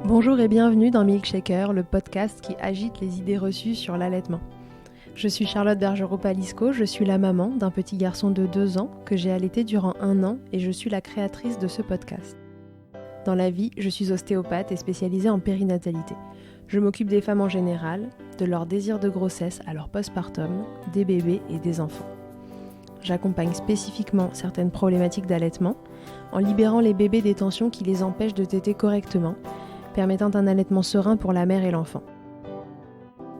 Bonjour et bienvenue dans Milkshaker, le podcast qui agite les idées reçues sur l'allaitement. Je suis Charlotte Bergerot-Palisco, je suis la maman d'un petit garçon de 2 ans que j'ai allaité durant 1 an et je suis la créatrice de ce podcast. Dans la vie, je suis ostéopathe et spécialisée en périnatalité. Je m'occupe des femmes en général, de leur désir de grossesse à leur postpartum, des bébés et des enfants. J'accompagne spécifiquement certaines problématiques d'allaitement en libérant les bébés des tensions qui les empêchent de téter correctement, permettant un allaitement serein pour la mère et l'enfant.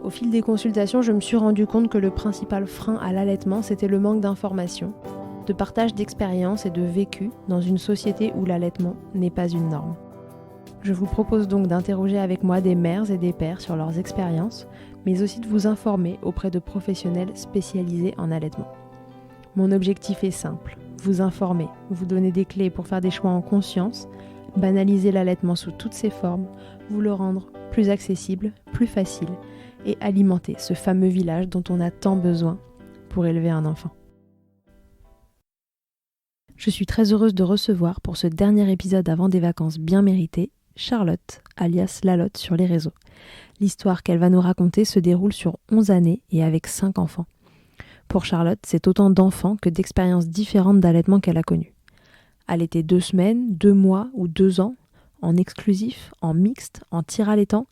Au fil des consultations, je me suis rendu compte que le principal frein à l'allaitement, c'était le manque d'informations, de partage d'expériences et de vécu dans une société où l'allaitement n'est pas une norme. Je vous propose donc d'interroger avec moi des mères et des pères sur leurs expériences, mais aussi de vous informer auprès de professionnels spécialisés en allaitement. Mon objectif est simple, vous informer, vous donner des clés pour faire des choix en conscience, banaliser l'allaitement sous toutes ses formes, vous le rendre plus accessible, plus facile et alimenter ce fameux village dont on a tant besoin pour élever un enfant. Je suis très heureuse de recevoir pour ce dernier épisode avant des vacances bien méritées, Charlotte, alias Lalotte sur les réseaux. L'histoire qu'elle va nous raconter se déroule sur 11 années et avec 5 enfants. Pour Charlotte, c'est autant d'enfants que d'expériences différentes d'allaitement qu'elle a connues. Allaiter 2 semaines, 2 mois ou 2 ans, en exclusif, en mixte, en tir allaitant,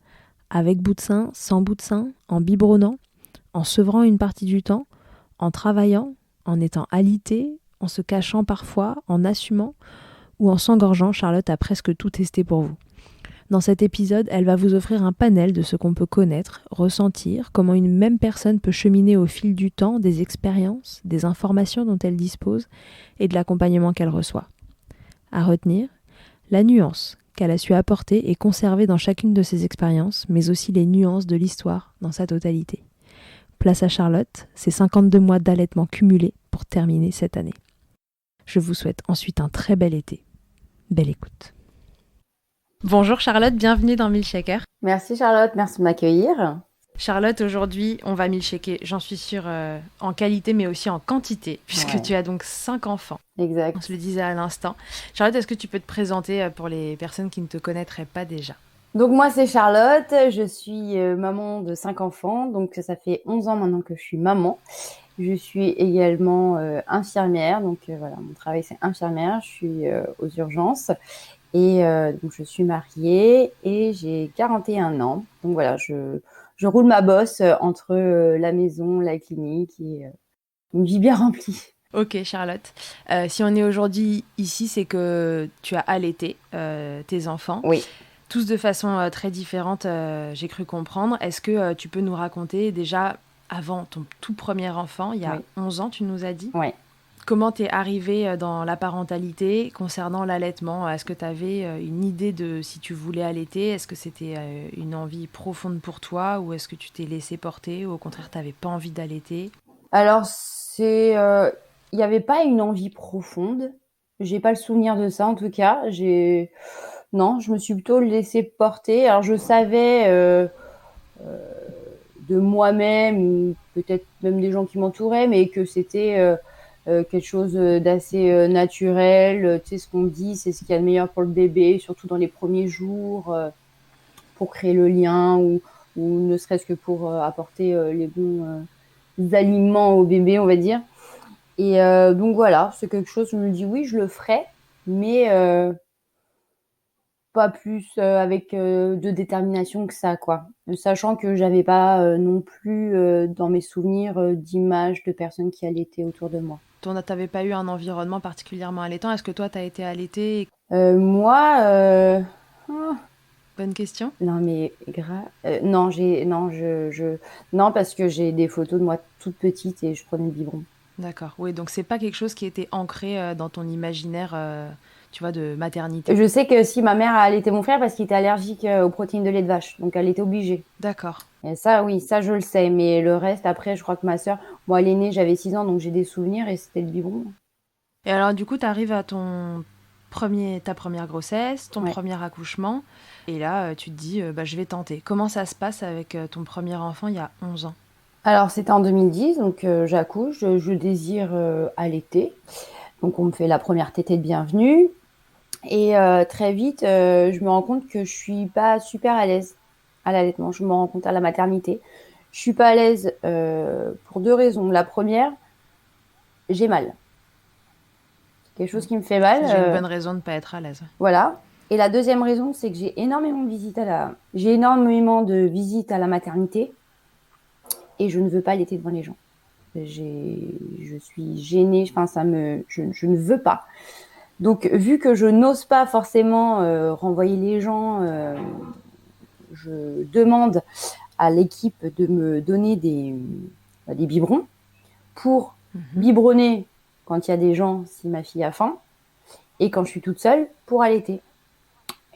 avec bout de sein, sans bout de sein, en biberonnant, en sevrant une partie du temps, en travaillant, en étant alitée, en se cachant parfois, en assumant ou en s'engorgeant, Charlotte a presque tout testé pour vous. Dans cet épisode, elle va vous offrir un panel de ce qu'on peut connaître, ressentir, comment une même personne peut cheminer au fil du temps des expériences, des informations dont elle dispose et de l'accompagnement qu'elle reçoit. À retenir, la nuance qu'elle a su apporter et conserver dans chacune de ses expériences, mais aussi les nuances de l'histoire dans sa totalité. Place à Charlotte, ses 52 mois d'allaitement cumulés pour terminer cette année. Je vous souhaite ensuite un très bel été. Belle écoute. Bonjour Charlotte, bienvenue dans Milkshaker. Merci Charlotte, merci de m'accueillir. Charlotte, aujourd'hui, on va milkshaker, j'en suis sûre, en qualité mais aussi en quantité, puisque tu as donc 5 enfants. Exact. On se le disait à l'instant. Charlotte, est-ce que tu peux te présenter pour les personnes qui ne te connaîtraient pas déjà ? Donc moi c'est Charlotte, je suis maman de 5 enfants, donc ça fait 11 ans maintenant que je suis maman. Je suis également infirmière, donc voilà, mon travail c'est infirmière, je suis aux urgences et donc je suis mariée et j'ai 41 ans. Donc voilà, je roule ma bosse entre la maison, la clinique et une vie bien remplie. Ok Charlotte, si on est aujourd'hui ici, c'est que tu as allaité tes enfants. Oui. Tous de façon très différente, j'ai cru comprendre. Est-ce que tu peux nous raconter déjà, avant ton tout premier enfant, il y a 11 ans, tu nous as dit ? Oui. Comment t'es arrivée dans la parentalité concernant l'allaitement ? Est-ce que tu avais une idée de si tu voulais allaiter ? Est-ce que c'était une envie profonde pour toi ou est-ce que tu t'es laissée porter ou au contraire tu n'avais pas envie d'allaiter ? Alors il n'y avait pas une envie profonde. J'ai pas le souvenir de ça en tout cas. Non, je me suis plutôt laissée porter. Alors je savais de moi-même ou peut-être même des gens qui m'entouraient, mais que c'était quelque chose d'assez naturel. Tu sais, ce qu'on dit, c'est ce qu'il y a de meilleur pour le bébé, surtout dans les premiers jours, pour créer le lien ou ne serait-ce que pour apporter les bons aliments au bébé, on va dire. Et donc voilà, c'est quelque chose, je me dis oui, je le ferai, mais pas plus avec de détermination que ça, quoi. Sachant que j'avais pas non plus dans mes souvenirs d'images de personnes qui allaitaient autour de moi. T'avais pas eu un environnement particulièrement allaitant ? Est-ce que toi, t'as été allaitée ? Moi, Bonne question. non mais non, non parce que j'ai des photos de moi toute petite et je prenais le biberon. D'accord. Oui, donc c'est pas quelque chose qui était ancré dans ton imaginaire, tu vois, de maternité. Je sais que si ma mère a allaité mon frère parce qu'il était allergique aux protéines de lait de vache, donc elle était obligée. D'accord. Et ça, oui, ça je le sais, mais le reste, après, je crois que ma sœur, moi, elle est née, j'avais 6 ans, donc j'ai des souvenirs et c'était le biberon. Et alors, du coup, tu arrives à ta première grossesse, ton premier accouchement, et là, tu te dis, je vais tenter. Comment ça se passe avec ton premier enfant il y a 11 ans ? Alors, c'était en 2010, donc j'accouche, je désire allaiter. Donc, on me fait la première tétée de bienvenue. Et très vite, je me rends compte que je suis pas super à l'aise à l'allaitement. Je me rends compte à la maternité. Je suis pas à l'aise pour 2 raisons. La première, j'ai mal. Quelque chose qui me fait C'est mal, déjà une bonne raison de ne pas être à l'aise. voilà. Et la deuxième raison, c'est que j'ai énormément de visites à la maternité et je ne veux pas allaiter devant les gens. Je suis gênée, enfin je ne veux pas. Donc vu que je n'ose pas forcément renvoyer les gens, je demande à l'équipe de me donner des biberons pour biberonner quand il y a des gens, si ma fille a faim, et quand je suis toute seule, pour allaiter.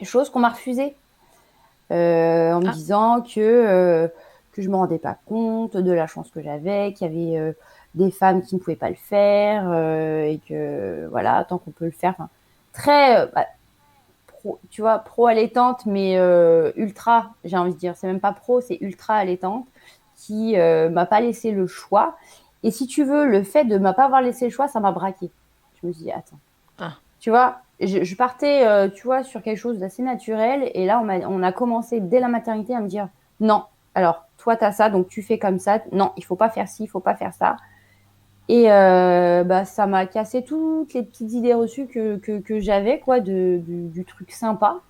Chose qu'on m'a refusée en me Ah, disant que je me rendais pas compte de la chance que j'avais, qu'il y avait des femmes qui ne pouvaient pas le faire et que voilà, tant qu'on peut le faire. Enfin, très tu vois, pro allaitante, mais ultra, j'ai envie de dire. C'est même pas pro, c'est ultra allaitante qui m'a pas laissé le choix. Et si tu veux, le fait de m'a pas avoir laissé le choix, ça m'a braqué. Je me suis dit, attends, ah. tu vois, je partais, tu vois, sur quelque chose d'assez naturel. Et là, on a commencé dès la maternité à me dire, non, alors, toi, tu as ça, donc tu fais comme ça. Non, il faut pas faire ci, il faut pas faire ça. Et bah, ça m'a cassé toutes les petites idées reçues que j'avais, quoi, du truc sympa.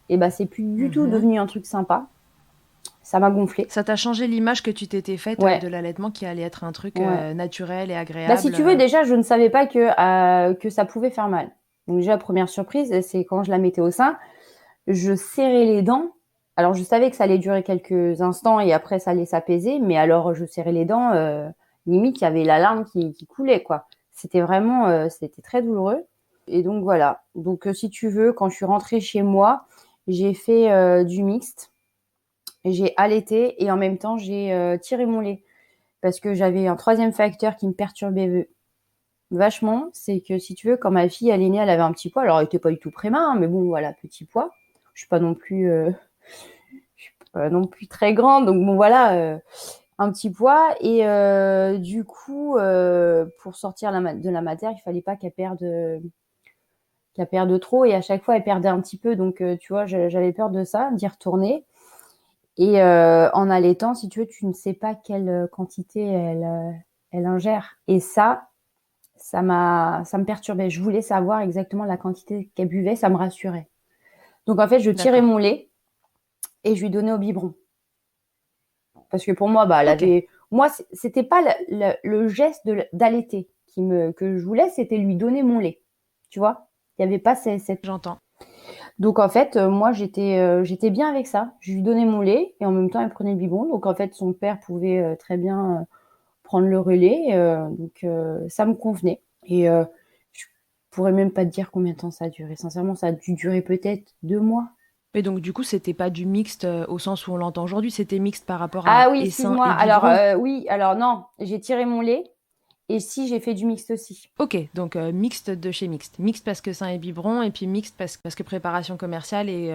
Et bah, c'est plus du tout Mhm. devenu un truc sympa. Ça m'a gonflé. Ça t'a changé l'image que tu t'étais faite Ouais, de l'allaitement qui allait être un truc ouais. naturel et Bah, si agréable. tu veux, déjà, je ne savais pas que ça pouvait faire mal. Donc, déjà, première surprise, c'est quand je la mettais au sein, je serrais les dents. Alors, je savais que ça allait durer quelques instants et après, ça allait s'apaiser. Mais alors, je serrais les dents, limite, il y avait la larme qui coulait, quoi. C'était vraiment, c'était très douloureux. Et donc, voilà. Donc, si tu veux, quand je suis rentrée chez moi, j'ai fait du mixte. J'ai allaité et en même temps, j'ai tiré mon lait. Parce que j'avais un troisième facteur qui me perturbait vachement. C'est que, si tu veux, quand ma fille, elle est née, elle avait un petit poids. Alors, elle était pas du tout préma, hein, mais bon, voilà, petit poids. Je suis pas non plus... je suis pas non plus très grande, donc bon voilà, un petit poids. Et du coup, pour sortir de la matière, il fallait pas qu'elle perde trop. Et à chaque fois, elle perdait un petit peu, donc tu vois, j'avais peur de ça, d'y retourner. Et en allaitant, si tu veux, tu ne sais pas quelle quantité elle ingère. Et ça me perturbait. Je voulais savoir exactement la quantité qu'elle buvait, ça me rassurait. Donc en fait, je tirais D'accord. mon lait et je lui donnais au biberon. Parce que pour moi, bah, elle Ok, avait. Moi, c'était pas le geste d'allaiter que je voulais, c'était lui donner mon lait. Tu vois? Il y avait pas cette. j'entends. Donc en fait, moi, j'étais bien avec ça. Je lui donnais mon lait et en même temps, elle prenait le biberon. Donc en fait, son père pouvait très bien prendre le relais. Donc ça me convenait. Et je pourrais même pas te dire combien de temps ça a duré. Sincèrement, ça a dû durer peut-être 2 mois. Et donc, du coup, c'était pas du mixte au sens où on l'entend aujourd'hui, c'était mixte par rapport Ah à oui, essaim excuse-moi. et Alors biberon. oui, alors non, j'ai tiré mon lait. Et si j'ai fait du mixte aussi. Ok, donc mixte de chez mixte. Mixte parce que sein et biberon, et puis mixte parce que préparation commerciale et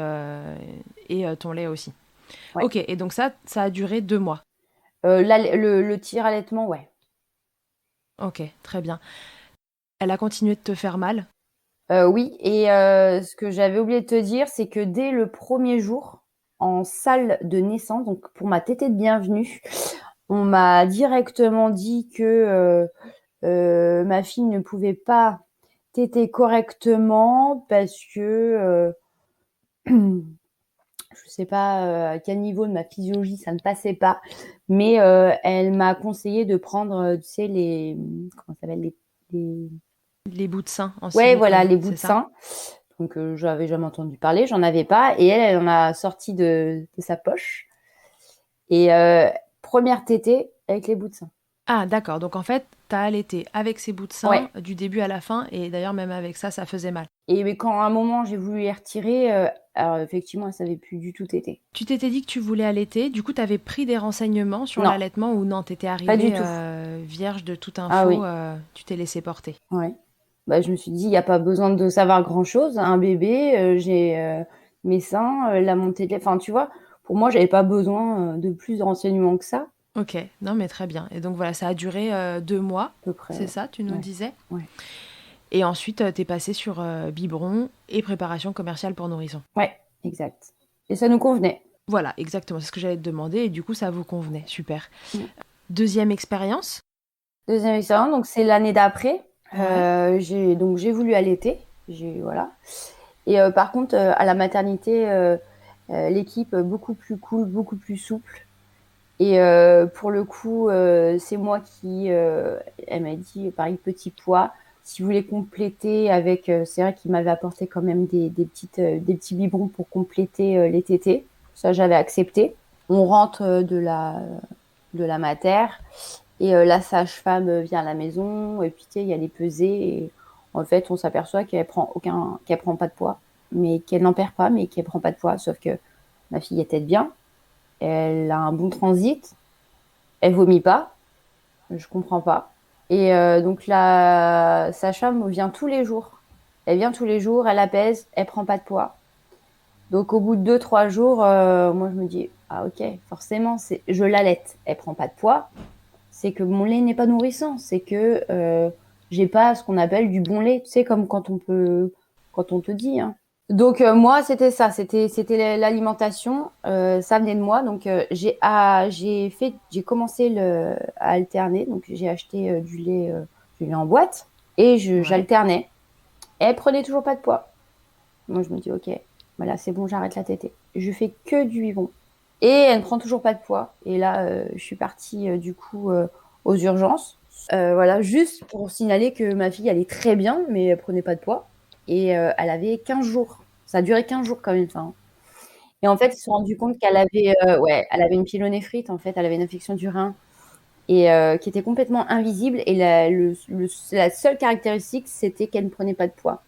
ton lait aussi. Ouais. Ok, et donc ça a duré 2 mois. Le tir allaitement, ouais. Ok, très bien. Elle a continué de te faire mal? Oui, et ce que j'avais oublié de te dire, c'est que dès le premier jour, en salle de naissance, donc pour ma tétée de bienvenue, on m'a directement dit que ma fille ne pouvait pas téter correctement parce que je sais pas à quel niveau de ma physiologie ça ne passait pas, mais elle m'a conseillé de prendre, tu sais, comment ça s'appelle, les Les bouts de sein en ouais, voilà, silicone, les bouts c'est de ça? sein. Donc, j'avais jamais entendu parler, j'en avais pas. Et elle en a sorti de sa poche. Et première tétée avec les bouts de sein. Ah, d'accord. Donc en fait, t'as allaité avec ces bouts de Ouais. sein du début à la fin, et d'ailleurs même avec ça, ça faisait mal. Et mais quand à un moment j'ai voulu les retirer, alors effectivement, elle savait plus du tout téter. Tu t'étais dit que tu voulais allaiter, du coup t'avais pris des renseignements sur Non, l'allaitement ou non, t'étais pas du arrivée tout. vierge de toute Ah info, oui, tu t'es laissé porter. ouais. Bah, je me suis dit, il n'y a pas besoin de savoir grand-chose. Un bébé, j'ai mes seins, la montée de lait. Enfin, tu vois, pour moi, j'avais pas besoin de plus de renseignements que ça, à Ok, non mais très bien. Et donc voilà, ça a duré 2 mois, peu près, c'est ouais. ça, tu nous Ouais, disais? ouais. Et ensuite, t'es passée sur biberon et préparation commerciale pour nourrissons. Ouais, exact. Et ça nous convenait. Voilà, exactement, c'est ce que j'allais te demander. Et du coup, ça vous convenait. Super. Mm. Deuxième expérience. Deuxième expérience, donc c'est l'année d'après. Ouais. J'ai voulu allaiter. Voilà. Et par contre, à la maternité, l'équipe beaucoup plus cool, beaucoup plus souple. Et pour le coup, c'est moi qui, elle m'a dit, pareil, petit poids. Si vous voulez compléter avec, c'est vrai qu'il m'avait apporté quand même des petits biberons pour compléter les tétés. Ça, j'avais accepté. On rentre de la mater et la sage-femme vient à la maison et puis tu sais, il y a les pesées et en fait, on s'aperçoit qu'elle prend pas de poids, mais qu'elle n'en perd pas, mais qu'elle prend pas de poids. Sauf que ma fille est tête bien, elle a un bon transit, elle vomit pas, je comprends pas. Et donc la sage-femme vient tous les jours. Elle vient tous les jours, elle apaise, elle prend pas de poids. Donc au bout de 2-3 jours, moi je me dis ah ok, forcément je l'allaite, elle prend pas de poids, c'est que mon lait n'est pas nourrissant, c'est que j'ai pas ce qu'on appelle du bon lait, tu sais comme quand on te dit. Hein. Donc moi c'était ça, c'était l'alimentation, ça venait de moi. Donc j'ai commencé à alterner, donc j'ai acheté du lait en boîte et Ouais. j'alternais. Et elle prenait toujours pas de poids. Moi je me dis ok, voilà c'est bon, j'arrête la tétée. Je fais que du biberon et elle ne prend toujours pas de poids. Et là je suis partie du coup aux urgences. Voilà, juste pour signaler que ma fille allait très bien, mais elle prenait pas de poids. Et elle avait 15 jours. Ça a duré 15 jours quand même, ça. Hein. Et en fait, ils se sont rendus compte qu'elle avait, ouais, elle avait une pyélonéphrite, en fait, elle avait une infection du rein et qui était complètement invisible. Et la seule caractéristique, c'était qu'elle ne prenait pas de poids.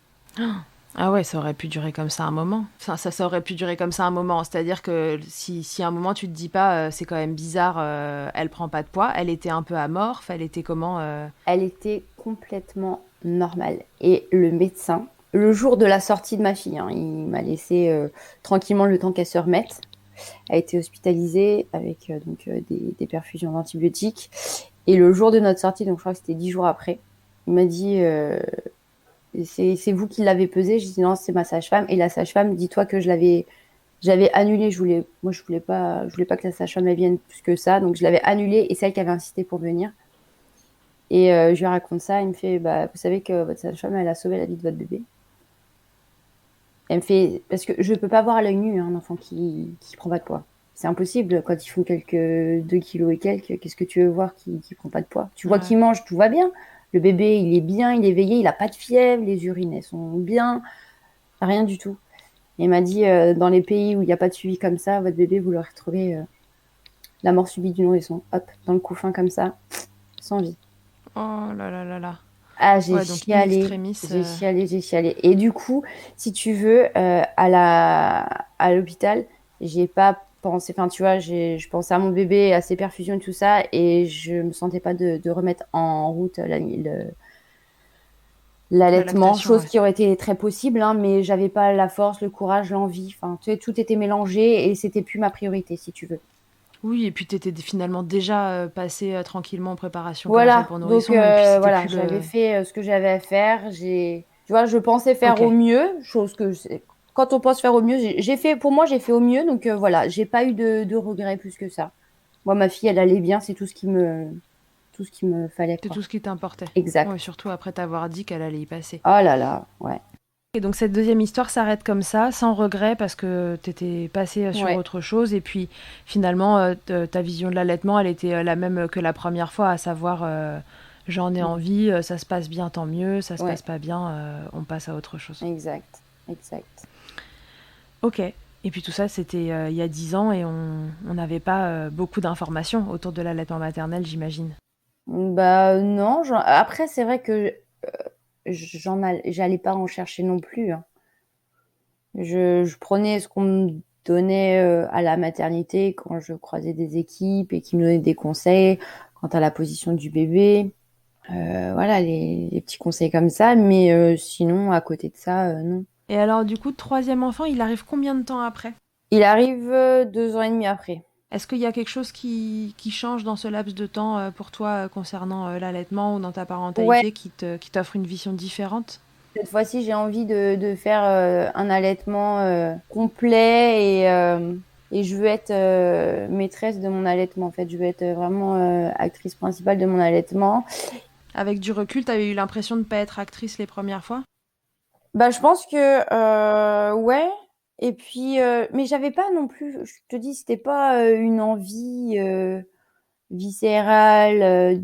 Ah ouais, ça aurait pu durer comme ça un moment. Enfin, ça aurait pu durer comme ça un moment. C'est-à-dire que si à un moment tu te dis pas, c'est quand même bizarre, elle prend pas de poids, elle était un peu amorphe, elle était comment Elle était complètement normale. Et le médecin, le jour de la sortie de ma fille, hein, il m'a laissé tranquillement le temps qu'elle se remette. A été hospitalisée avec des perfusions d'antibiotiques. Et le jour de notre sortie, donc je crois que c'était 10 jours après, il m'a dit c'est vous qui l'avez pesé. Je dis non, c'est ma sage-femme. Et la sage-femme, dis-toi que j'avais annulé. Je voulais pas que la sage-femme elle vienne plus que ça, donc je l'avais annulé et c'est elle qui avait insisté pour venir. Et je lui raconte ça. Il me fait bah vous savez que votre sage-femme elle a sauvé la vie de votre bébé. Elle me fait parce que je peux pas voir à l'œil nu hein, un enfant qui prend pas de poids. C'est impossible quand ils font quelques 2 kilos et quelques. Qu'est-ce que tu veux voir qui prend pas de poids? Tu vois Ouais. qu'il mange, tout va bien. Le bébé, il est bien, il est éveillé, il a pas de fièvre, les urines elles sont bien, rien du tout. Et il m'a dit dans les pays où il n'y a pas de suivi comme ça, votre bébé vous l'aurez retrouvé la mort subite du nourrisson, hop, dans le couffin comme ça, sans vie. Oh là là là là. Ah, Ouais, donc in extremis. j'ai chialé, j'ai chialé. Et du coup, si tu veux, à l'hôpital, j'ai pas pensé, enfin, tu vois, je pensais à mon bébé, à ses perfusions et tout ça, et je me sentais pas de remettre en route La l'allaitement, lactation, chose ouais. qui aurait été très possible, hein, mais j'avais pas la force, le courage, l'envie, enfin, tu sais, tout était mélangé et c'était plus ma priorité, si tu veux. Oui, et puis t'étais finalement déjà passé tranquillement en préparation commerciale Voilà, pour donc nourrissons, et puis c'était voilà, plus j'avais le. fait ce que j'avais à faire. Tu vois, je pensais faire Ok. au mieux, quand on pense faire au mieux, j'ai fait, pour moi, j'ai fait au mieux, donc voilà, j'ai pas eu de regrets plus que ça. Moi, ma fille, elle allait bien, c'est tout ce qui me fallait, C'est quoi. tout ce qui t'importait. Ouais, Exact. surtout après t'avoir dit qu'elle allait y passer. Oh là là, ouais. Et donc cette deuxième histoire s'arrête comme ça, sans regret, parce que t'étais passé sur Ouais, autre chose. Et puis finalement, ta vision de l'allaitement, elle était la même que la première fois, à savoir j'en ai mm, envie, ça se passe bien, tant mieux, ça se ouais, passe pas bien, on passe à autre chose. exact, exact. Ok. Et puis tout ça, c'était il y a 10 ans et on n'avait pas beaucoup d'informations autour de l'allaitement maternel, j'imagine. Bah non, après, c'est vrai que j'allais pas en chercher non plus, hein. Je prenais ce qu'on me donnait à la maternité quand je croisais des équipes et qui me donnaient des conseils quant à la position du bébé. Voilà, les petits conseils comme ça. Mais sinon, à côté de ça, non. Et alors, du coup, troisième enfant, il arrive combien de temps après? Il arrive 2 ans et demi après. Est-ce qu'il y a quelque chose qui change dans ce laps de temps pour toi concernant l'allaitement ou dans ta Ouais, parentalité qui t'offre une vision différente? cette fois-ci, j'ai envie de faire un allaitement complet et je veux être maîtresse de mon allaitement. En fait, je veux être vraiment actrice principale de mon allaitement. Avec du recul, t'avais eu l'impression de ne pas être actrice les premières fois? Bah, je pense que ouais. Et puis, mais j'avais pas non plus. Je te dis, c'était pas une envie viscérale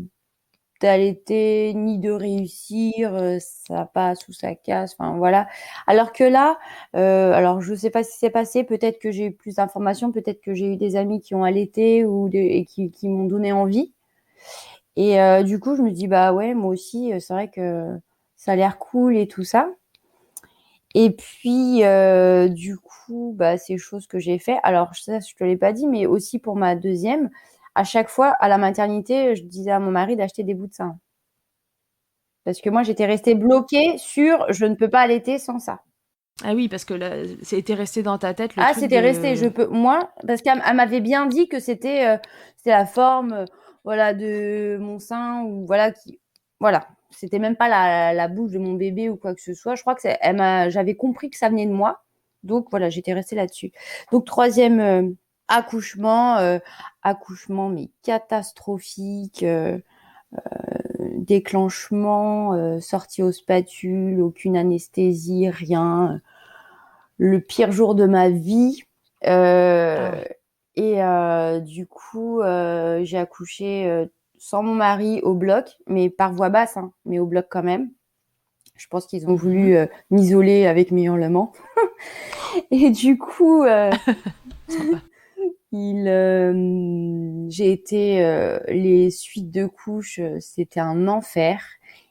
d'allaiter ni de réussir. Ça passe ou ça casse. Enfin voilà. Alors que là, alors je sais pas ce qui s'est passé. Peut-être que j'ai eu plus d'informations. Peut-être que j'ai eu des amis qui ont allaité et qui m'ont donné envie. Et du coup, je me dis bah ouais, moi aussi, c'est vrai que ça a l'air cool et tout ça. Et puis, du coup, bah, c'est choses que j'ai fait. Alors, ça, je te l'ai pas dit, mais aussi pour ma deuxième, à chaque fois, à la maternité, je disais à mon mari d'acheter des bouts de sein. Parce que moi, j'étais restée bloquée sur je ne peux pas allaiter sans ça. Ah oui, parce que là, c'était resté dans ta tête le Ah, truc c'était resté, de... je peux, moi, parce qu'elle m'avait bien dit que c'était la forme, voilà, de mon sein ou voilà voilà. C'était même pas la bouche de mon bébé ou quoi que ce soit. Je crois que j'avais compris que ça venait de moi. Donc voilà, j'étais restée là-dessus. Donc troisième accouchement, accouchement mais catastrophique, déclenchement, sortie aux spatules, aucune anesthésie, rien. Le pire jour de ma vie. Ah Euh, ouais. et du coup, j'ai accouché sans mon mari au bloc, mais par voie basse, hein, mais au bloc quand même. Je pense qu'ils ont Mhm. voulu m'isoler avec mes hurlements. Et du coup, Sympa. j'ai été les suites de couches, c'était un enfer.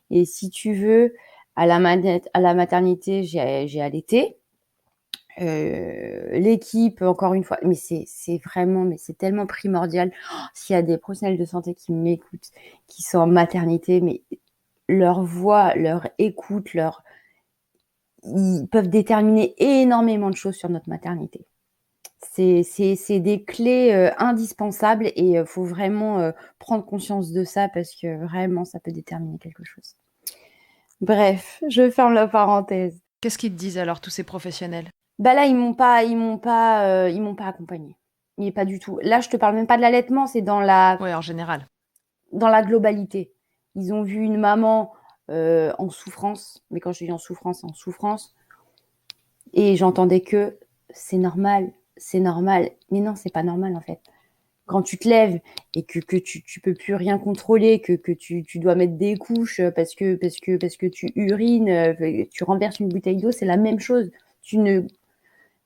Et si tu veux, à la maternité, j'ai allaité. L'équipe, encore une fois, mais c'est vraiment, mais c'est tellement primordial. Oh, s'il y a des professionnels de santé qui m'écoutent, qui sont en maternité, mais leur voix, leur écoute, ils peuvent déterminer énormément de choses sur notre maternité. C'est des clés indispensables et faut vraiment prendre conscience de ça parce que vraiment, ça peut déterminer quelque chose. Bref, je ferme la parenthèse. Qu'est-ce qu'ils te disent alors, tous ces professionnels? Bah là, ils m'ont pas accompagnée. Mais pas du tout. Là, je te parle même pas de l'allaitement, c'est Ouais, en général. dans la globalité. Ils ont vu une maman en souffrance, mais quand je dis en souffrance, en souffrance, et j'entendais que c'est normal, c'est normal. Mais non, c'est pas normal en fait. Quand tu te lèves et que tu peux plus rien contrôler, que tu dois mettre des couches parce que tu urines, tu renverses une bouteille d'eau, c'est la même chose. Tu ne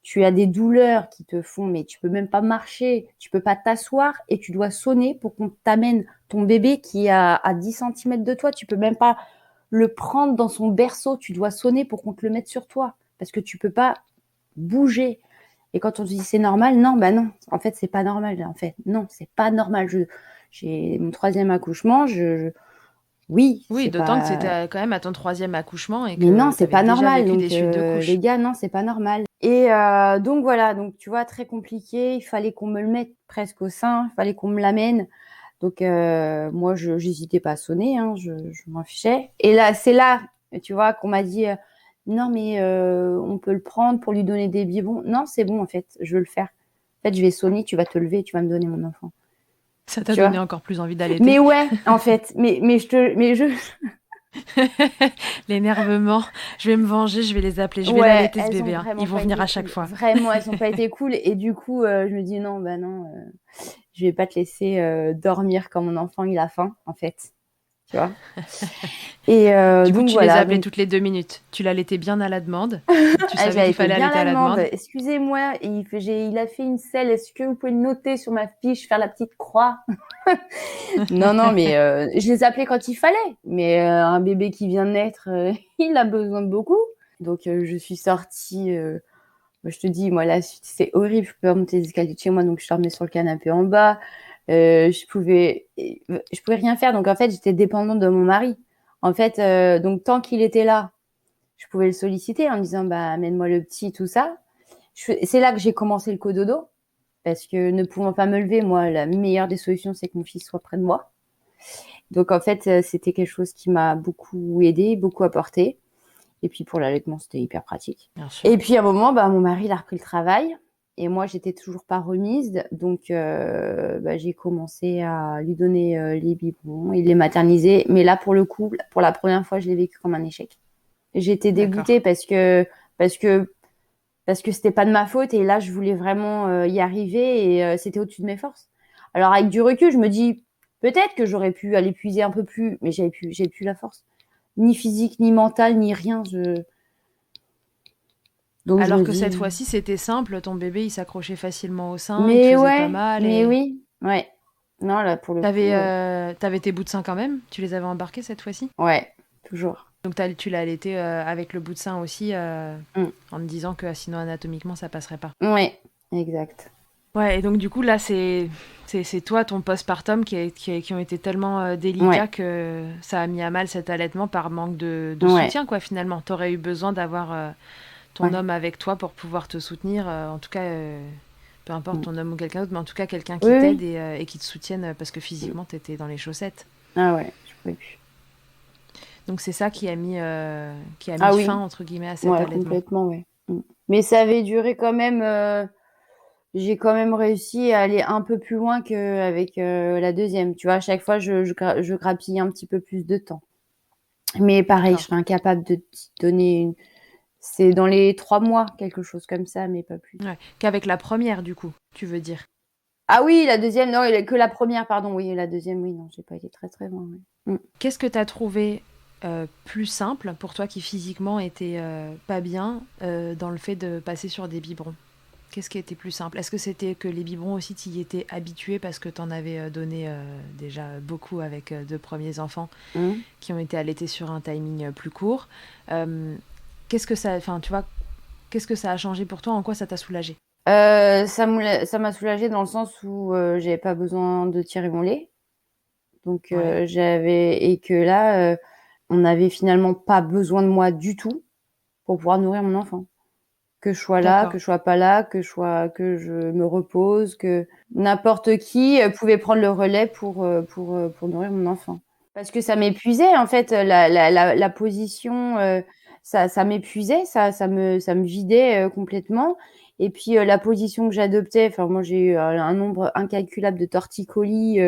Tu as des douleurs qui te font, mais tu peux même pas marcher, tu peux pas t'asseoir et tu dois sonner pour qu'on t'amène ton bébé qui est à 10 centimètres de toi. Tu peux même pas le prendre dans son berceau, tu dois sonner pour qu'on te le mette sur toi parce que tu peux pas bouger. Et quand on te dit c'est normal, non, bah non, en fait c'est pas normal. En fait, non, c'est pas normal. J'ai mon troisième accouchement, oui, Oui, c'est d'autant que pas, c'était quand même à ton troisième accouchement et mais non, que c'est t'avais pas déjà normal. vécu des Donc, suites de les couches. gars, non, c'est pas normal. Et donc voilà, donc tu vois, très compliqué. Il fallait qu'on me le mette presque au sein, il fallait qu'on me l'amène. Donc moi, je j'hésitais pas à sonner, hein, je m'en fichais. Et là, c'est là, tu vois, qu'on m'a dit non, mais on peut le prendre pour lui donner des biberons. Non, c'est bon en fait, je veux le faire. En fait, je vais sonner, tu vas te lever, tu vas me donner mon enfant. Ça t'a Tu donné vois. encore plus envie Mais d'allaiter? ouais, en fait, mais je L'énervement. Je vais me venger, je vais les appeler. Je vais Ouais, l'allaiter ce elles ont bébé, hein. vraiment Ils vont pas venir été à chaque cool. fois. Vraiment, elles ont pas été cool. Et du coup, je me dis non, bah non, je vais pas te laisser dormir quand mon enfant il a faim, en fait. Tu vois. Et Du coup, donc tu les voilà. appelais Donc, toutes les 2 minutes. Tu l'allaitais bien à la demande. Tu ah, savais j'ai qu'il été fallait bien allaiter à la la demande. demande. Excusez-moi, il a fait une selle. Est-ce que vous pouvez noter sur ma fiche, faire la petite croix? Non, non, mais je les appelais quand il fallait. Mais un bébé qui vient de naître, il a besoin de beaucoup. Donc je suis sortie. Je te dis, moi, la suite, c'est horrible. Je pouvais pas monter les escaliers de chez moi, donc je dormais sur le canapé en bas. Je pouvais rien faire. Donc, en fait, j'étais dépendante de mon mari. En fait, donc, tant qu'il était là, je pouvais le solliciter en me disant, bah, amène-moi le petit, tout ça. C'est là que j'ai commencé le cododo. parce que ne pouvant pas me lever, moi, la meilleure des solutions, c'est que mon fils soit près de moi. Donc en fait, c'était quelque chose qui m'a beaucoup aidée, beaucoup apporté. Et puis pour l'allaitement, c'était hyper pratique. Bien sûr. Et puis à un moment, mon mari il a repris le travail et moi j'étais toujours pas remise, donc j'ai commencé à lui donner les biberons et les materniser. Mais là pour le coup, pour la première fois, je l'ai vécu comme un échec. J'étais dégoûtée parce que c'était pas de ma faute et là je voulais vraiment y arriver et c'était au-dessus de mes forces. Alors avec du recul, je me dis peut-être que j'aurais pu aller puiser un peu plus, mais j'ai plus la force, ni physique, ni mentale, ni rien. Donc je Alors me que dis, cette fois-ci, c'était simple, ton bébé, il s'accrochait facilement au sein, il te mais faisait pas ouais, mal mais et oui, ouais. Non là pour le t'avais coup, t'avais tes bouts de sein quand même? Tu les avais embarqués cette fois-ci? ouais, toujours. Donc tu l'as allaité avec le bout de sein aussi, Mm. en te disant que sinon anatomiquement ça passerait pas. Ouais, exact. Ouais, et donc du coup là c'est toi ton postpartum qui ont été tellement délicats Ouais, que ça a mis à mal cet allaitement par manque de ouais, soutien quoi finalement. T'aurais eu besoin d'avoir ton ouais. homme avec toi pour pouvoir te soutenir, en tout cas peu importe Mm. ton homme ou quelqu'un d'autre, mais en tout cas quelqu'un qui Oui, t'aide oui. et qui te soutienne parce que Mm. physiquement t'étais dans les chaussettes. Ah ouais, je pouvais plus. Donc c'est ça qui a mis Ah fin oui, entre guillemets à cet ouais, allaitement. complètement, ouais. Mm. Mais ça avait duré quand même. J'ai quand même réussi à aller un peu plus loin qu'avec la deuxième. Tu vois, à chaque fois, je grappille un petit peu plus de temps. Mais pareil, je D'accord. serais incapable de te donner une. C'est dans les 3 mois, quelque chose comme ça, mais pas plus. Ouais. Qu'avec la première du coup, tu veux dire. Ah oui, la deuxième, non, que la première, pardon. Oui, la deuxième, oui, non, j'ai pas été très très loin. Ouais. Mm. Qu'est-ce que tu as trouvé plus simple pour toi qui physiquement était pas bien dans le fait de passer sur des biberons? Qu'est-ce qui était plus simple? Est-ce que c'était que les biberons aussi t'y étais habitué parce que t'en avais donné déjà beaucoup avec deux premiers enfants Mm. qui ont été allaités sur un timing plus court? Euh, qu'est-ce que ça, enfin tu vois, qu'est-ce que ça a changé pour toi? En quoi ça t'a soulagé? Ça m'a soulagée dans le sens où j'avais pas besoin de tirer mon lait. Donc Ouais, et que là, on n'avait finalement pas besoin de moi du tout pour pouvoir nourrir mon enfant. Que je sois là, d'accord. que je sois pas là, que je me repose, que n'importe qui pouvait prendre le relais pour nourrir mon enfant. Parce que ça m'épuisait en fait la position, ça m'épuisait, ça me vidait complètement. Et puis la position que j'adoptais, enfin moi j'ai eu un nombre incalculable de torticolis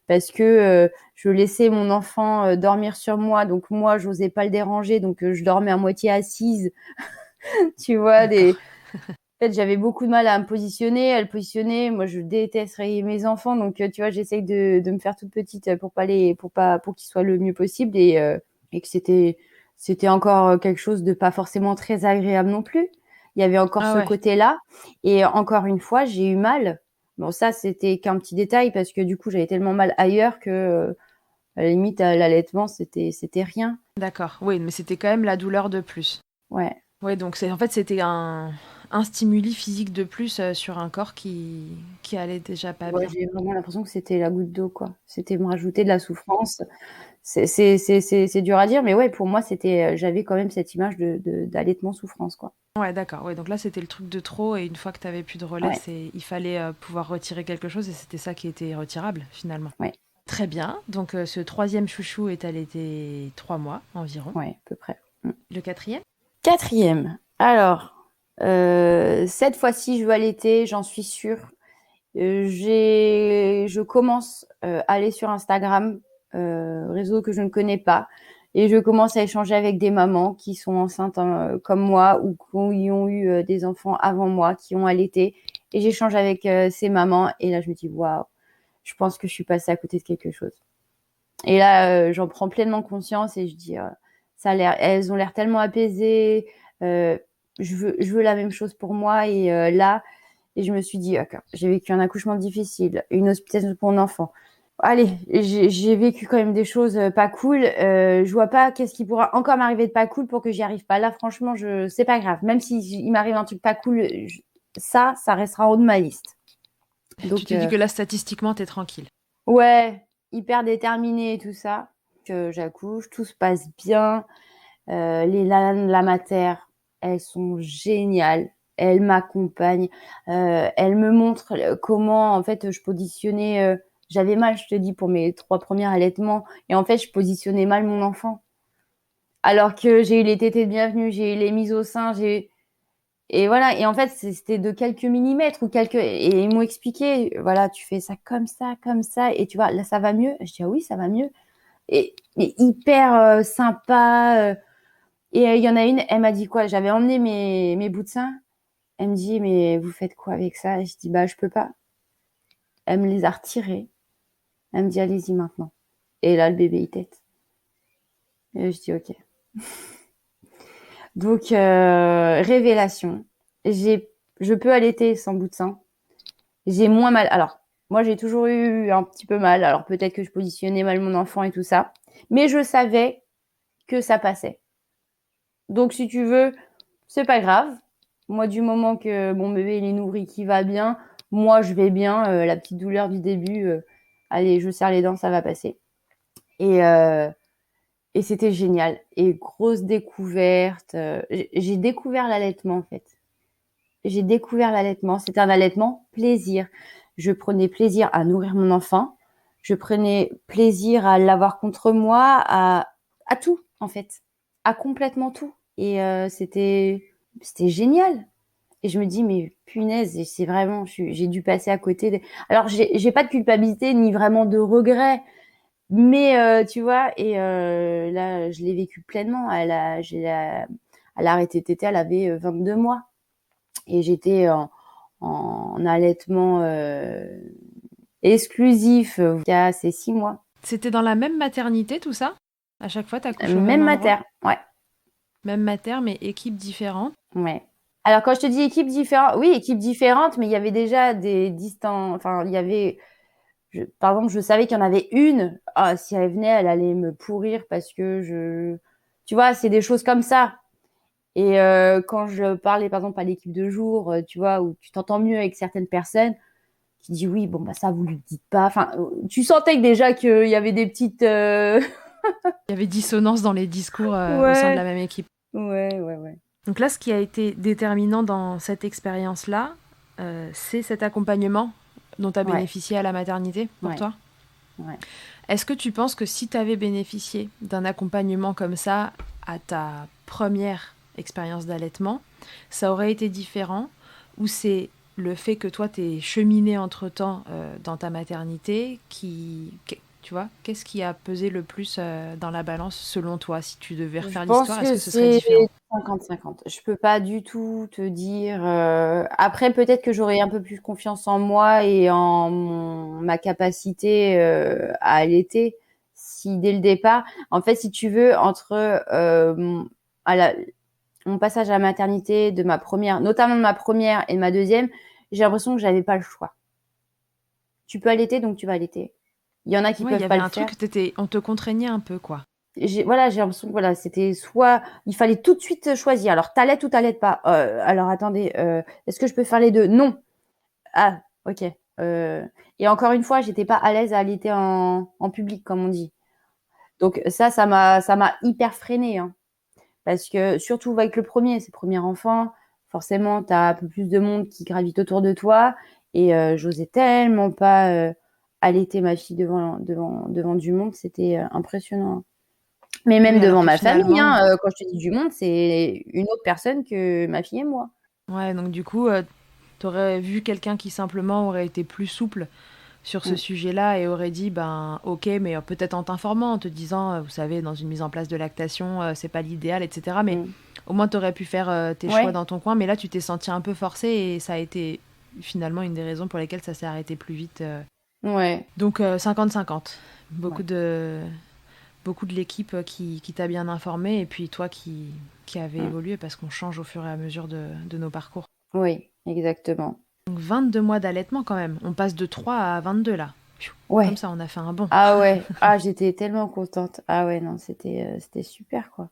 parce que je laissais mon enfant dormir sur moi, donc moi j'osais pas le déranger, donc je dormais à moitié assise, tu vois D'accord. en fait, j'avais beaucoup de mal à me positionner, à le positionner. Moi, je déteste réveiller mes enfants, donc tu vois, j'essaye de me faire toute petite pour qu'ils soient le mieux possible et que c'était encore quelque chose de pas forcément très agréable non plus. Il y avait encore Ah ce ouais, côté-là et encore une fois, j'ai eu mal. Bon, ça, c'était qu'un petit détail parce que du coup, j'avais tellement mal ailleurs que à la limite, à l'allaitement, c'était rien. d'accord. Oui, mais c'était quand même la douleur de plus. Ouais. Ouais, donc en fait c'était un stimuli physique de plus sur un corps qui allait déjà pas Ouais, bien. j'ai vraiment l'impression que c'était la goutte d'eau, quoi. C'était me rajouter de la souffrance. C'est dur à dire, mais ouais, pour moi, j'avais quand même cette image d'allaitement souffrance, quoi. Ouais, d'accord. Ouais, donc là c'était le truc de trop et une fois que t'avais plus de relais, Ouais, il fallait pouvoir retirer quelque chose et c'était ça qui était retirable finalement. ouais, Très bien. Donc ce troisième chouchou est allaité 3 mois environ. ouais, à peu près. Mm. Le quatrième? Quatrième. Alors, cette fois-ci, je veux allaiter, j'en suis sûre. Je commence à aller sur Instagram, réseau que je ne connais pas, et je commence à échanger avec des mamans qui sont enceintes comme moi ou qui ont eu des enfants avant moi, qui ont allaité, et j'échange avec ces mamans, et là je me dis waouh, je pense que je suis passée à côté de quelque chose. Et là, j'en prends pleinement conscience et je dis, elles ont l'air tellement apaisées. euh, je veux la même chose pour moi, et là. Et je me suis dit, ok, j'ai vécu un accouchement difficile, une hospitalisation pour mon enfant. Allez, j'ai vécu quand même des choses pas cool. Je vois pas qu'est-ce qui pourra encore m'arriver de pas cool pour que j'y arrive pas. Là, franchement, c'est pas grave. Même si il m'arrive un truc pas cool, ça restera en haut de ma liste. Tu Donc, te dis que là statistiquement t'es tranquille. ouais, hyper déterminée et tout ça. Que j'accouche, tout se passe bien. La mater, elles sont géniales. elle m'accompagne, elle me montre comment, en fait, je positionnais. J'avais mal, je te dis, pour mes 3 premiers allaitements, et en fait, je positionnais mal mon enfant. Alors que j'ai eu les tétés de bienvenue, j'ai eu les mises au sein, et voilà. Et en fait, c'était de quelques millimètres ou quelques. Et ils m'ont expliqué, voilà, tu fais ça, comme ça, et tu vois, là, ça va mieux. Je dis, ah oui, ça va mieux. Et hyper sympa. Et il y en a une, elle m'a dit quoi? J'avais emmené mes bouts de sein. Elle me dit, mais vous faites quoi avec ça? Et je dis, bah, je peux pas. Elle me les a retirés. Elle me dit, allez-y maintenant. Et là, le bébé, il tète. Et je dis, ok. Donc, révélation. Je peux allaiter sans bout de sein. J'ai moins mal. Alors, moi, j'ai toujours eu un petit peu mal. Alors, peut-être que je positionnais mal mon enfant et tout ça. Mais je savais que ça passait. Donc, si tu veux, c'est pas grave. Moi, du moment que mon bébé il est nourri, qu'il va bien, moi, je vais bien. La petite douleur du début, allez, je serre les dents, ça va passer. Et, euh, et c'était génial. Et grosse découverte. J'ai découvert l'allaitement, en fait. J'ai découvert l'allaitement. C'était un allaitement plaisir. Je prenais plaisir à nourrir mon enfant. Je prenais plaisir à l'avoir contre moi, à tout, en fait. À complètement tout. Et c'était génial. Et je me dis, mais punaise, et c'est vraiment, j'ai dû passer à côté. Alors, j'ai pas de culpabilité ni vraiment de regret. Mais tu vois, et là, je l'ai vécu pleinement. Elle a arrêté de téter, elle avait 22 mois. Et j'étais en allaitement exclusif jusqu'à ces 6 mois. C'était dans la même maternité, tout ça? À chaque fois, t'as couché au Même même endroit? mater, ouais, Même mater, mais équipe différente. ouais. Alors quand je te dis équipe différente, oui, équipe différente, mais il y avait déjà des distances. Enfin, il y avait, par exemple, je savais qu'il y en avait une. Ah, si elle venait, elle allait me pourrir parce que tu vois, c'est des choses comme ça. Et quand je parlais, par exemple, à l'équipe de jour, tu vois, où tu t'entends mieux avec certaines personnes, qui dit oui, bon bah ça vous lui dites pas. Enfin, tu sentais que déjà qu'il y avait des petites. Il y avait dissonance dans les discours au sein de la Ouais, même équipe. ouais. Donc là, ce qui a été déterminant dans cette expérience-là, c'est cet accompagnement dont tu as Ouais, bénéficié à la maternité pour ouais, toi. ouais. Est-ce que tu penses que si tu avais bénéficié d'un accompagnement comme ça à ta première expérience d'allaitement, ça aurait été différent? Ou c'est le fait que toi, t'es cheminé entre-temps dans ta maternité tu vois, qu'est-ce qui a pesé le plus dans la balance selon toi? Si tu devais Je refaire pense l'histoire, est-ce que que ce serait c'est différent? 50-50. Je peux pas du tout te dire. Après, peut-être que j'aurais un peu plus confiance en moi et en ma capacité à allaiter si dès le départ. En fait, si tu veux, entre à mon passage à la maternité de ma première, notamment de ma première et de ma deuxième, j'ai l'impression que j'avais pas le choix. Tu peux allaiter, donc tu vas allaiter. Il y en a qui Ouais, il y peuvent avait pas le un faire. truc, on te contraignait un peu, quoi. Voilà, j'ai l'impression que voilà, c'était soit il fallait tout de suite choisir. Alors t'allaites ou t'allaites pas. Alors attendez, est-ce que je peux faire les deux? Non. Ah, ok. Euh, et encore une fois, j'étais pas à l'aise à allaiter en public, comme on dit. Donc ça m'a hyper freinée, hein. Parce que surtout avec le premier, c'est le premier enfant, forcément t'as un peu plus de monde qui gravite autour de toi. Et j'osais tellement pas allaiter ma fille devant du monde, c'était impressionnant. Mais même Oui, alors devant que ma famille, finalement, hein, quand je te dis du monde, c'est une autre personne que ma fille et moi. ouais, donc du coup, t'aurais vu quelqu'un qui simplement aurait été plus souple sur ce Mm, sujet-là et aurait dit, ben, ok, mais peut-être en t'informant, en te disant, vous savez, dans une mise en place de lactation, c'est pas l'idéal, etc. Mais mm. au moins, t'aurais pu faire tes choix Ouais, dans ton coin. Mais là, tu t'es senti un peu forcé et ça a été finalement une des raisons pour lesquelles ça s'est arrêté plus vite. ouais, Donc, 50-50. ouais. Beaucoup de l'équipe qui t'a bien informé et puis toi qui avait Mm. évolué parce qu'on change au fur et à mesure de nos parcours. Oui, exactement. Donc 22 mois d'allaitement quand même. On passe de 3 à 22 là. Pfiou. Comme Ouais. ça, on a fait un bond. Ah ouais. Ah, j'étais tellement contente. Ah ouais, non, c'était super quoi.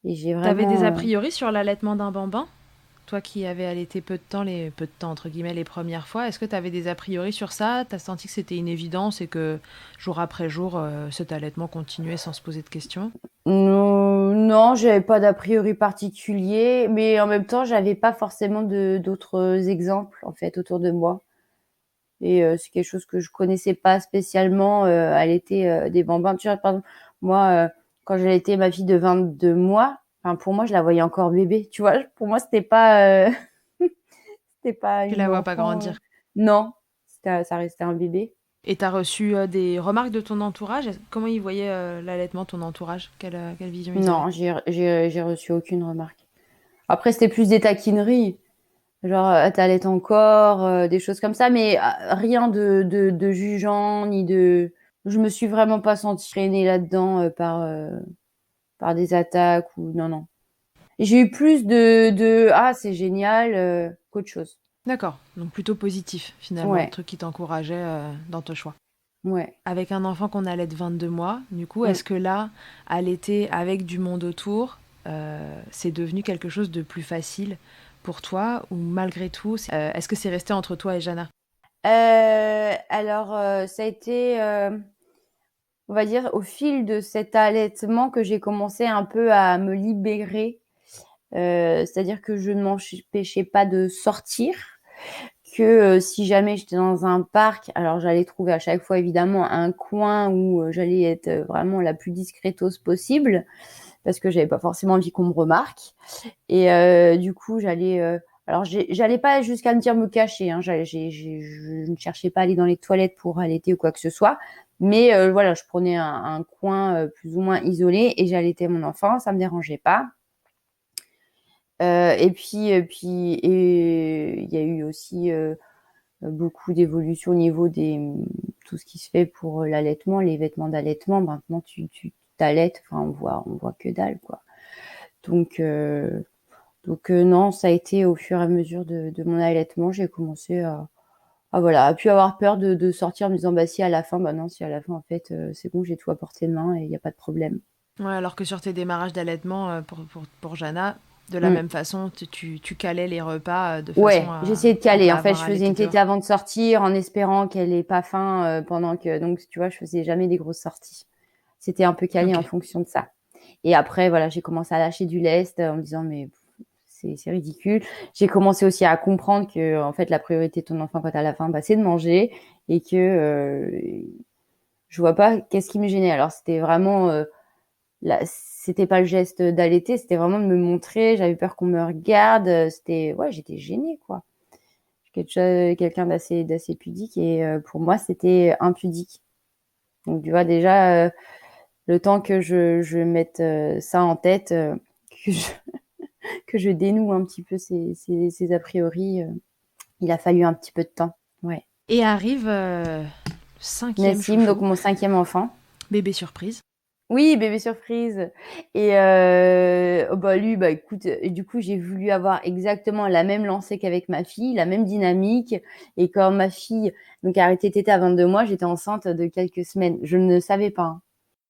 Et j'ai T'avais des vraiment. a priori sur l'allaitement d'un bambin? Toi qui avais allaité peu de temps entre guillemets les premières fois, est-ce que t'avais des a priori sur ça? T'as senti que c'était une évidence et que jour après jour, cet allaitement continuait sans se poser de questions? Non, Non, j'avais pas d'a priori particulier, mais en même temps, j'avais pas forcément d'autres exemples en fait autour de moi. Et c'est quelque chose que je connaissais pas spécialement allaiter des bambins. Tu vois, par exemple, moi, quand j'ai allaité ma fille de 22 mois, enfin pour moi, je la voyais encore bébé. Tu vois, pour moi, c'était pas Tu la une vois pas enfant. grandir. Non, ça restait un bébé. Et tu as reçu des remarques de ton entourage? Comment ils voyaient l'allaitement, ton entourage? Quelle vision ils avaient? Non, j'ai reçu aucune remarque. Après, c'était plus des taquineries. Genre, t'allaites encore, des choses comme ça, mais rien de jugeant, ni de... Je me suis vraiment pas sentie traînée là-dedans par des attaques ou... Non, non. J'ai eu plus de ah, c'est génial, qu'autre chose. D'accord, donc plutôt positif finalement, le Ouais, truc qui t'encourageait dans ton choix. ouais. Avec un enfant qu'on allait de 22 mois, du coup, Mm. est-ce que là, allaiter avec du monde autour, c'est devenu quelque chose de plus facile pour toi ou malgré tout, est-ce que c'est resté entre toi et Jana? Alors, ça a été, on va dire, au fil de cet allaitement que j'ai commencé un peu à me libérer. C'est-à-dire que je ne m'empêchais pas de sortir, que si jamais j'étais dans un parc, alors j'allais trouver à chaque fois évidemment un coin où j'allais être vraiment la plus discretos possible, parce que j'avais pas forcément envie qu'on me remarque. Et du coup, alors j'allais pas jusqu'à me dire me cacher, hein. Je ne cherchais pas à aller dans les toilettes pour allaiter ou quoi que ce soit. Mais voilà, je prenais un coin plus ou moins isolé et j'allaitais mon enfant, ça me dérangeait pas. Et il y a eu aussi beaucoup d'évolution au niveau des tout ce qui se fait pour l'allaitement, les vêtements d'allaitement. Maintenant, tu t'allaites, enfin on voit que dalle quoi. Donc non, ça a été au fur et à mesure de mon allaitement, j'ai commencé à plus avoir peur de sortir en me disant bah si à la fin, bah non, si à la fin en fait c'est bon, j'ai tout à portée de main et il n'y a pas de problème. Ouais, alors que sur tes démarrages d'allaitement pour Jana, de la Mm. même façon, tu calais les repas de façon Ouais, j'essayais de à caler. pas En fait, avoir je à faisais allaiter une tétée dehors. avant de sortir en espérant qu'elle ait pas faim pendant que... Donc, tu vois, je faisais jamais des grosses sorties. C'était un peu calé Ok. en fonction de ça. Et après, voilà, j'ai commencé à lâcher du lest en me disant, mais c'est ridicule. J'ai commencé aussi à comprendre que, en fait, la priorité de ton enfant quand t'as la faim, bah, c'est de manger et que je vois pas qu'est-ce qui me gênait. Alors, c'était vraiment... c'était pas le geste d'allaiter, c'était vraiment de me montrer. J'avais peur qu'on me regarde. C'était... Ouais, j'étais gênée, quoi. Quelqu'un d'assez pudique et pour moi c'était impudique. Donc tu vois déjà le temps que je mette ça en tête, que je, que je dénoue un petit peu ces a priori, il a fallu un petit peu de temps. Ouais. Et arrive cinquième Nassim, donc chouchou, mon 5e enfant. bébé surprise. Oui, bébé surprise. Et oh bah lui, bah écoute, et du coup j'ai voulu avoir exactement la même lancée qu'avec ma fille, la même dynamique. Et quand ma fille donc a arrêté tétée à 22 mois, j'étais enceinte de quelques semaines. Je ne savais pas, hein.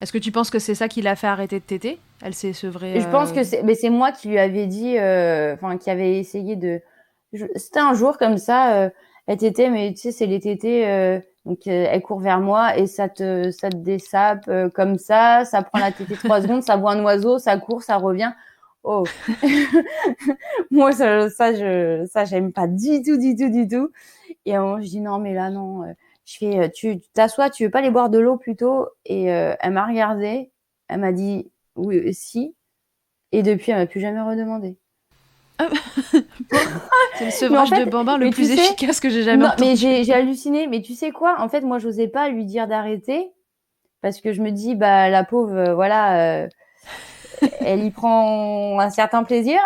Est-ce que tu penses que c'est ça qui l'a fait arrêter de téter? Elle s'est sevrée. Et je pense que mais c'est moi qui lui avais dit, enfin qui avait essayé de. C'était un jour comme ça, elle tétait, mais tu sais c'est les tétés. Donc elle court vers moi et ça te dessape comme ça prend la tétée 3 secondes, ça voit un oiseau, ça court, ça revient. Oh, moi ça j'aime pas du tout, du tout, du tout. Et à un moment je dis non mais là non, je fais tu t'assois, tu veux pas aller boire de l'eau plutôt? Et elle m'a regardée, elle m'a dit oui si, et depuis elle m'a plus jamais redemandé. C'est le Mais en sevrage de fait, bambin le mais tu plus sais, efficace que j'ai jamais non mais entendu. j'ai halluciné, mais tu sais quoi? En fait moi j'osais pas lui dire d'arrêter parce que je me dis bah la pauvre voilà elle y prend un certain plaisir.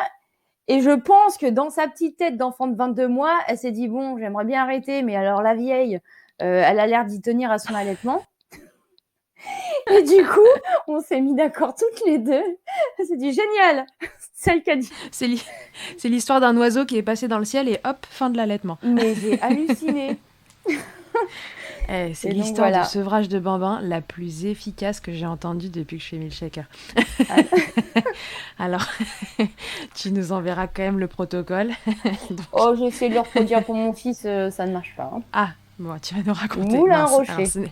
Et je pense que dans sa petite tête d'enfant de 22 mois, elle s'est dit bon, j'aimerais bien arrêter, mais alors la vieille, elle a l'air d'y tenir à son allaitement. Et du coup, on s'est mis d'accord toutes les deux. Elle s'est dit génial, celle qui a dit. C'est c'est l'histoire d'un oiseau qui est passé dans le ciel et hop, fin de l'allaitement. Mais j'ai halluciné. C'est Et donc l'histoire du voilà. sevrage de bambin la plus efficace que j'ai entendue depuis que je fais Milkshaker. Ah, Alors, tu nous enverras quand même le protocole. Donc, oh, j'ai essayé de le reproduire pour mon fils, ça ne marche pas, hein. ah, Bon, tu vas nous raconter. Moulin Mince. Alors, Rocher.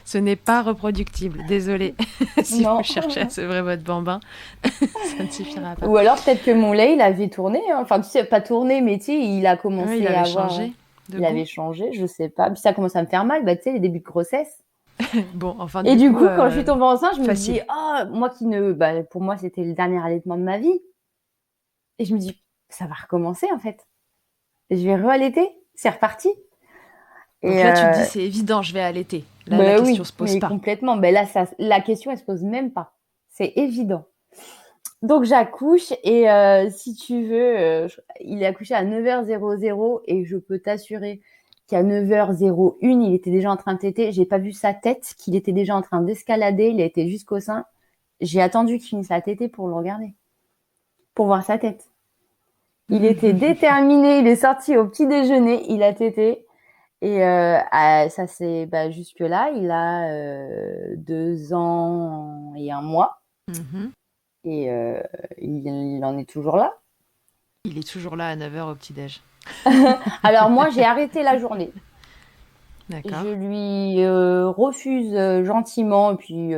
ce n'est pas reproductible. Désolée. Si Non. vous cherchez à sevrer votre bambin, ça ne suffira pas. Ou alors peut-être que mon lait, il avait tourné, hein. Enfin, tu sais, pas tourné, mais tu sais, il a Oui, il commencé avait à avoir... changé de Il goût. avait changé, je sais pas. Puis ça commence à me faire mal, bah, tu sais, les débuts de grossesse. Bon, enfin, Et du coup, quand je suis euh, tombée enceinte, je me facile. dis, oh, moi qui ne... Bah, pour moi, c'était le dernier allaitement de ma vie. Et je me dis, ça va recommencer, en fait. Et je vais re-allaiter. C'est reparti. Donc Et là, tu te dis, c'est évident, je vais allaiter. Là, la bah question oui, se pose mais pas. complètement. Ben là, ça, la question, elle se pose même pas. C'est évident. Donc j'accouche et si tu veux, il est accouché à 9h00 et je peux t'assurer qu'à 9h01, il était déjà en train de téter. J'ai pas vu sa tête, qu'il était déjà en train d'escalader. Il a été jusqu'au sein. J'ai attendu qu'il finisse la tétée pour le regarder, pour voir sa tête. Il était déterminé. Il est sorti au petit déjeuner. Il a tété. Et ça c'est jusque là, il a 2 ans et un mois Mhm. et il en est toujours là. Il est toujours là à 9h au petit-déj. Alors moi j'ai arrêté la journée. D'accord. Je lui refuse gentiment et puis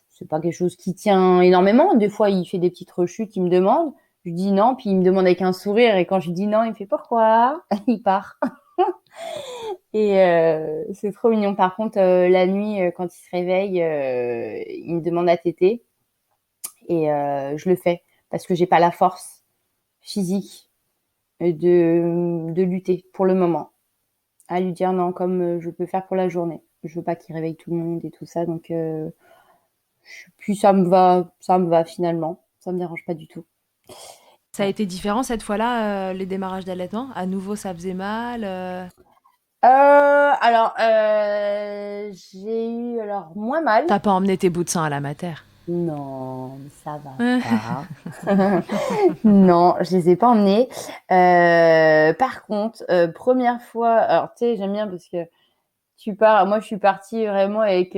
c'est pas quelque chose qui tient énormément. Des fois il fait des petites rechutes, il me demande, je dis non, puis il me demande avec un sourire et quand je lui dis non, il me fait pourquoi? Il part. Et c'est trop mignon. Par contre, la nuit, quand il se réveille, il me demande à téter et je le fais parce que j'ai pas la force physique de lutter pour le moment. À lui dire non, comme je peux faire pour la journée. Je veux pas qu'il réveille tout le monde et tout ça, donc puis ça me va finalement. Ça me dérange pas du tout. Ça a été différent cette fois-là, les démarrages d'allaitement? À nouveau, ça faisait mal? Alors, j'ai eu alors moins mal. T'as pas emmené tes bouts de sang à la mater? Non, mais ça va pas. Non, je les ai pas emmenés. Par contre, première fois, alors tu sais, j'aime bien parce que tu pars. Moi, je suis partie vraiment avec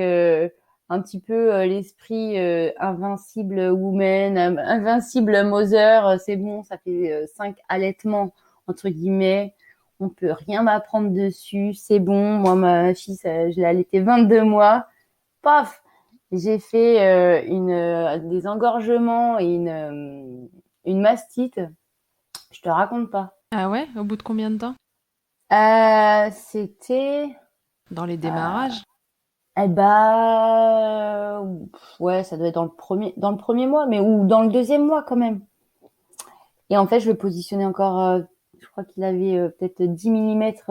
un petit peu l'esprit invincible woman, invincible mother. C'est bon, ça fait 5 allaitements entre guillemets. On peut rien m'apprendre dessus. C'est bon. Moi, ma fille, je l'ai allaitée 22 mois. Paf, j'ai fait des engorgements et une mastite. Je te raconte pas. Ah ouais? Au bout de combien de temps? C'était, Dans les démarrages? eh ben, ouais, ça doit être dans le premier mois, mais ou dans le deuxième mois quand même. Et en fait, je le positionnais encore. Je crois qu'il avait peut-être 10 millimètres.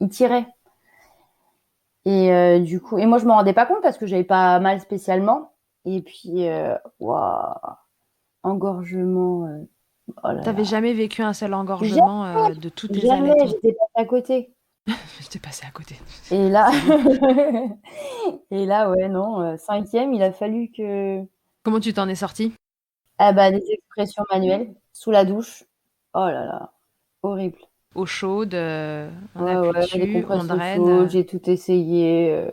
Il tirait. Et du coup, et moi je m'en rendais pas compte parce que j'avais pas mal spécialement. Et puis, waouh, engorgement. Oh là T'avais là. jamais vécu un seul engorgement Jamais, de tous tes jamais, allaitements? j'étais passée à côté. J'étais passée à côté. Et là, C'est beau. et là, ouais, non, cinquième, il a fallu que, Comment tu t'en es sortie? ah bah, des expressions manuelles sous la douche. Oh là là, horrible. Eau chaude, on Ouais, appuie ouais, les dessus, on compresses draine. chaudes, j'ai tout essayé.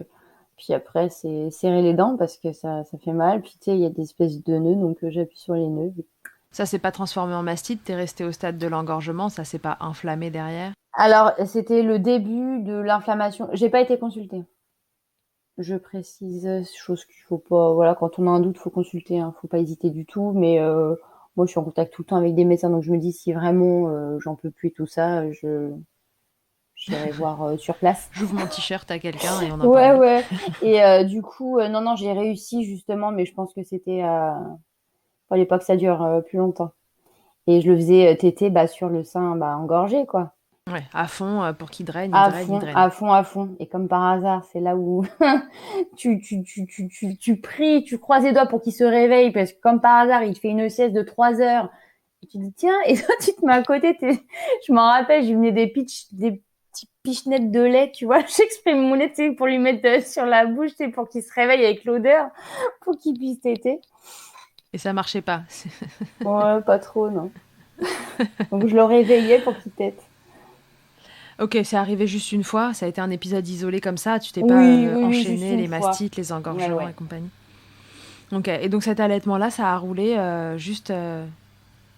Puis après, c'est serrer les dents parce que ça fait mal. Puis tu sais, il y a des espèces de nœuds, donc j'appuie sur les nœuds. Ça s'est pas transformé en mastite, t'es resté au stade de l'engorgement, ça s'est pas inflammé derrière? Alors, c'était le début de l'inflammation. J'ai pas été consultée. Je précise, chose qu'il faut pas. Voilà, quand on a un doute, faut consulter. Hein, faut pas hésiter du tout. Mais moi, je suis en contact tout le temps avec des médecins, donc je me dis si vraiment j'en peux plus et tout ça, j'irai voir sur place. J'ouvre mon t-shirt à quelqu'un et on en Ouais, parle. ouais. Et du coup, non, non, j'ai réussi justement, mais je pense que c'était. Fallait pas que ça dure plus longtemps. Et je le faisais téter sur le sein engorgé, quoi. Ouais, à fond, pour qu'il draine, il À draine, il fond, draine. à fond, à fond. Et comme par hasard, c'est là où tu pries, tu croises les doigts pour qu'il se réveille, parce que comme par hasard, il fait une sieste de 3 heures. Et tu dis, tiens, et toi, tu te mets à côté. Je m'en rappelle, je lui venais des petits pichenettes de lait, tu vois. J'exprime mon lait, tu sais, pour lui mettre sur la bouche, tu sais, pour qu'il se réveille avec l'odeur, pour qu'il puisse téter. Et ça marchait pas. Ouais, pas trop, non. Donc, je le réveillais pour qu'il tète. Ok, c'est arrivé juste une fois, ça a été un épisode isolé comme ça, tu t'es pas Oui, oui, oui, juste enchaîné une les fois. mastites, les Ouais, engorgements ouais. et compagnie. Ok, et donc cet allaitement-là, ça a roulé juste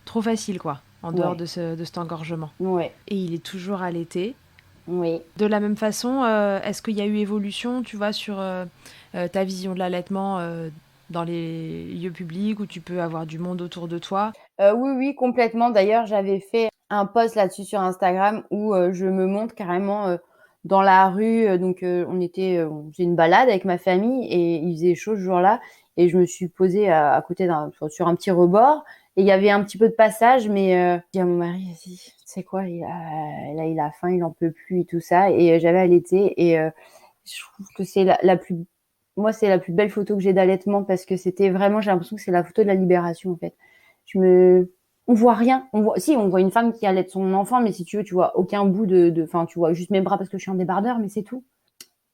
trop facile, quoi. en dehors Ouais, de cet engorgement. ouais, Et il est toujours allaité. oui. De la même façon, est-ce qu'il y a eu évolution, tu vois, sur ta vision de l'allaitement dans les lieux publics où tu peux avoir du monde autour de toi? Oui, oui, complètement. D'ailleurs, j'avais fait un post là-dessus sur Instagram où, je me montre carrément, dans la rue, donc on faisait une balade avec ma famille et il faisait chaud ce jour-là et je me suis posée à côté sur un petit rebord et il y avait un petit peu de passage mais j'ai dit à mon mari: «Vas-y, tu sais quoi? Il a faim, il en peut plus et tout ça» et j'avais allaité et je trouve que c'est la plus belle photo que j'ai d'allaitement parce que c'était vraiment j'ai l'impression que c'est la photo de la libération, en fait. Je me on voit rien. On voit une femme qui allaite son enfant, mais si tu veux, tu vois aucun bout enfin, tu vois juste mes bras parce que je suis en débardeur, mais c'est tout.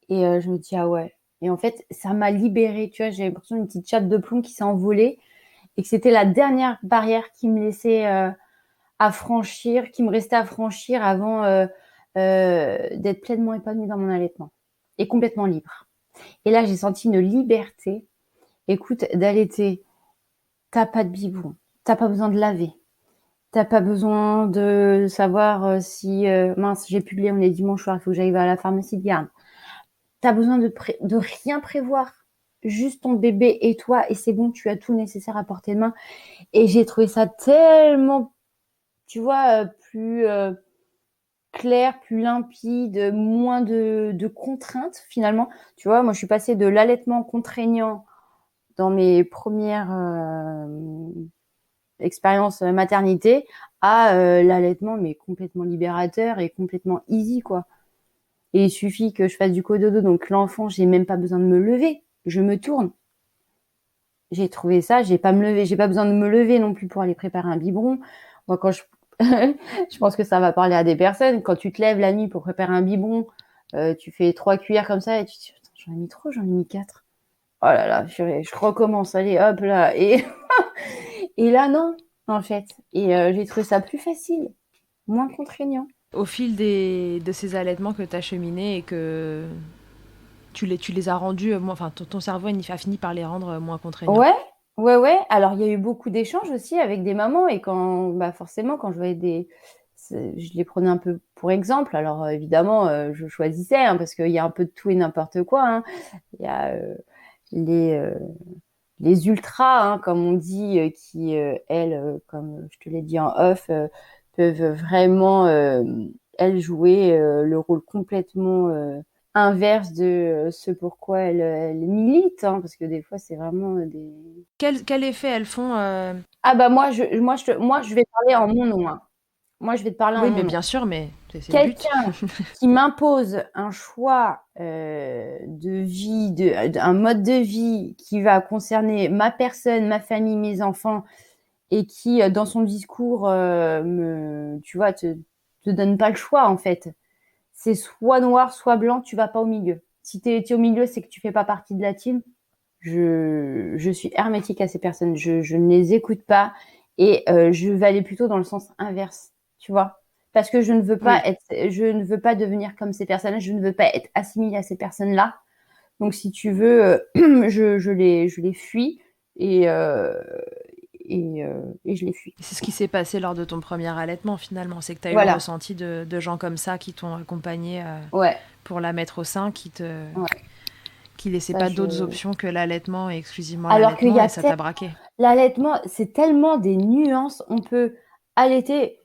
Et je me dis, ah ouais. Et en fait, ça m'a libérée, tu vois, j'ai l'impression d'une petite chape de plomb qui s'est envolée et que c'était la dernière barrière qui me laissait à franchir, qui me restait à franchir avant d'être pleinement épanouie dans mon allaitement et complètement libre. Et là, j'ai senti une liberté. Écoute, d'allaiter, t'as pas de biberon, t'as pas besoin de laver, t'as pas besoin de savoir si mince j'ai plus de lait, on est dimanche soir, il faut que j'aille à la pharmacie de garde. T'as besoin de rien prévoir, juste ton bébé et toi et c'est bon, tu as tout le nécessaire à portée de main. Et j'ai trouvé ça tellement, tu vois, plus clair, plus limpide, moins de contraintes finalement. Tu vois, moi je suis passée de l'allaitement contraignant dans mes premières expériences maternité à l'allaitement, mais complètement libérateur et complètement easy, quoi. Et il suffit que je fasse du cododo, donc l'enfant, j'ai même pas besoin de me lever. Je me tourne. J'ai trouvé ça, j'ai pas me lever, j'ai pas besoin de me lever non plus pour aller préparer un biberon. Moi, je pense que ça va parler à des personnes. Quand tu te lèves la nuit pour préparer un biberon, tu fais 3 cuillères comme ça et tu te dis, j'en ai mis trop, j'en ai mis 4. Oh là là, je recommence, allez, hop là. Et là, non, en fait. Et j'ai trouvé ça plus facile, moins contraignant. Au fil de ces allaitements que tu as cheminés et que tu les as rendus, enfin ton cerveau a fini par les rendre moins contraignants. Ouais, ouais, ouais. Alors, il y a eu beaucoup d'échanges aussi avec des mamans et bah, forcément, quand je voyais je les prenais un peu pour exemple. Alors, évidemment, je choisissais, hein, parce qu'il y a un peu de tout et n'importe quoi, hein. Il y a les, euh, les ultras, hein, comme on dit, qui, elles, comme je te l'ai dit en off, peuvent vraiment, elles, jouer le rôle complètement inverse de ce pourquoi elles militent, hein, parce que des fois, c'est vraiment des... Quel effet elles font Ah bah moi, je vais parler en mon nom, hein. Moi, je vais te parler en Oui, mon mais nom. bien sûr, mais c'est le but. Quelqu'un qui m'impose un choix de vie, un mode de vie qui va concerner ma personne, ma famille, mes enfants, et qui, dans son discours, tu vois, te donne pas le choix en fait. C'est soit noir, soit blanc, tu vas pas au milieu. Si t'es au milieu, c'est que tu fais pas partie de la team. Je suis hermétique à ces personnes. Je ne les écoute pas et je vais aller plutôt dans le sens inverse, tu vois. Parce que Oui. je ne veux pas devenir comme ces personnes-là. Je ne veux pas être assimilée à ces personnes-là. Donc, si tu veux, je les fuis et, euh, et je les fuis. C'est ce qui s'est passé lors de ton premier allaitement finalement, c'est que tu as eu le Voilà. ressenti de gens comme ça qui t'ont accompagné Ouais. pour la mettre au sein, Ouais. qui laissaient Ça, pas d'autres options que l'allaitement et exclusivement Alors qu'il y l'allaitement a et ça t'a braqué. l'allaitement, c'est tellement des nuances. On peut allaiter,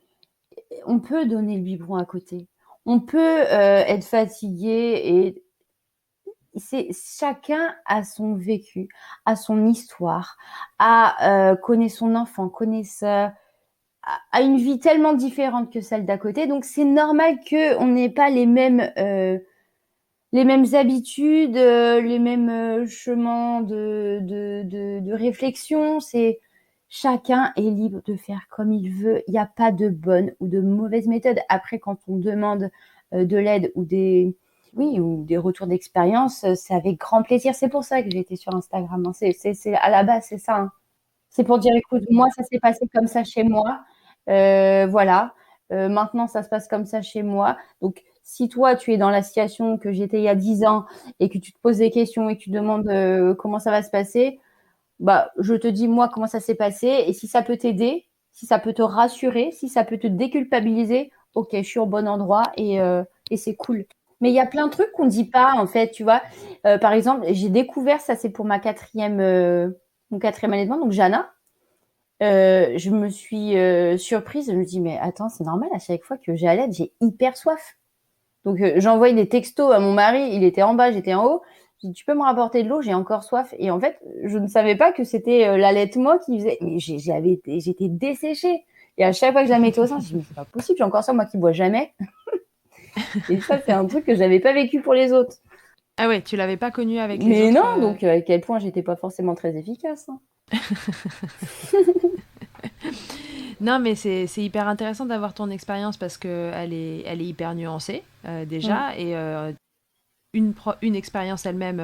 on peut donner le biberon à côté. On peut être fatigué et c'est chacun a son vécu, a son histoire, connaît son enfant, a une vie tellement différente que celle d'à côté. Donc c'est normal que on n'ait pas les mêmes habitudes, les mêmes chemins de réflexion. C'est chacun est libre de faire comme il veut. Il n'y a pas de bonne ou de mauvaise méthode. Après, quand on demande de l'aide oui, ou des retours d'expérience, c'est avec grand plaisir. C'est pour ça que j'ai été sur Instagram, hein. À la base, c'est ça, hein. C'est pour dire, écoute, moi, ça s'est passé comme ça chez moi. Voilà. Maintenant, ça se passe comme ça chez moi. Donc, si toi, tu es dans la situation que j'étais il y a 10 ans et que tu te poses des questions et que tu demandes comment ça va se passer, bah, je te dis, moi, comment ça s'est passé. Et si ça peut t'aider, si ça peut te rassurer, si ça peut te déculpabiliser, ok, je suis au bon endroit et c'est cool. Mais il y a plein de trucs qu'on dit pas, en fait, tu vois. Par exemple, j'ai découvert, ça c'est pour mon quatrième allaitement, donc Jana. Je me suis surprise, je me dis, mais attends, c'est normal, à chaque fois que j'allaite, j'ai hyper soif. Donc j'envoie des textos à mon mari, il était en bas, j'étais en haut. Je dis, tu peux me rapporter de l'eau, j'ai encore soif. Et en fait, je ne savais pas que c'était l'allaitement qui faisait. Mais j'étais desséchée. Et à chaque fois que je la mettais au sein, je me dis, mais c'est pas possible, j'ai encore ça, moi qui bois jamais. Et ça, c'est un truc que j'avais pas vécu pour les autres. Ah ouais, tu l'avais pas connu avec les Mais autres. non, donc à quel point j'étais pas forcément très efficace. Hein. Non, mais c'est hyper intéressant d'avoir ton expérience parce que elle est hyper nuancée Mm. déjà et une expérience elle-même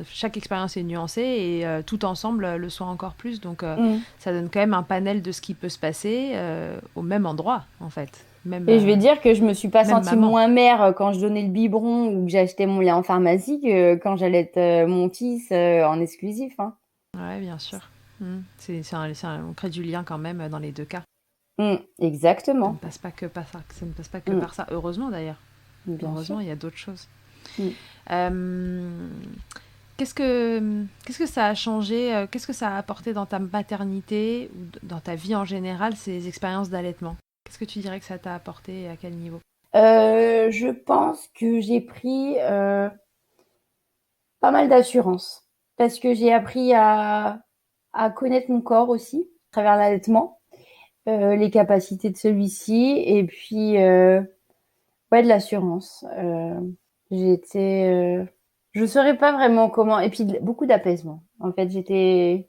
chaque expérience est nuancée et tout ensemble le soit encore plus. Donc Mm. ça donne quand même un panel de ce qui peut se passer au même endroit en fait, Et je vais dire que je me suis pas même sentie maman. moins mère quand je donnais le biberon ou que j'achetais mon lait en pharmacie que quand j'allais mon fils en exclusif. Hein. Ouais, bien sûr. On crée du lien quand même dans les deux cas. Ça ne Exactement. passe pas que par ça. Ça ne passe pas que Mm. par ça. Heureusement d'ailleurs. Bien sûr. Heureusement, il y a d'autres choses. Mm. Euh, qu'est-ce que ça a changé, qu'est-ce que ça a apporté dans ta maternité ou dans ta vie en général, ces expériences d'allaitement? Qu'est-ce que tu dirais que ça t'a apporté et à quel niveau? Je pense que j'ai pris pas mal d'assurance parce que j'ai appris à connaître mon corps aussi à travers l'allaitement, les capacités de celui-ci et puis ouais de l'assurance. J'étais, je saurais pas vraiment comment et puis beaucoup d'apaisement. En fait, j'étais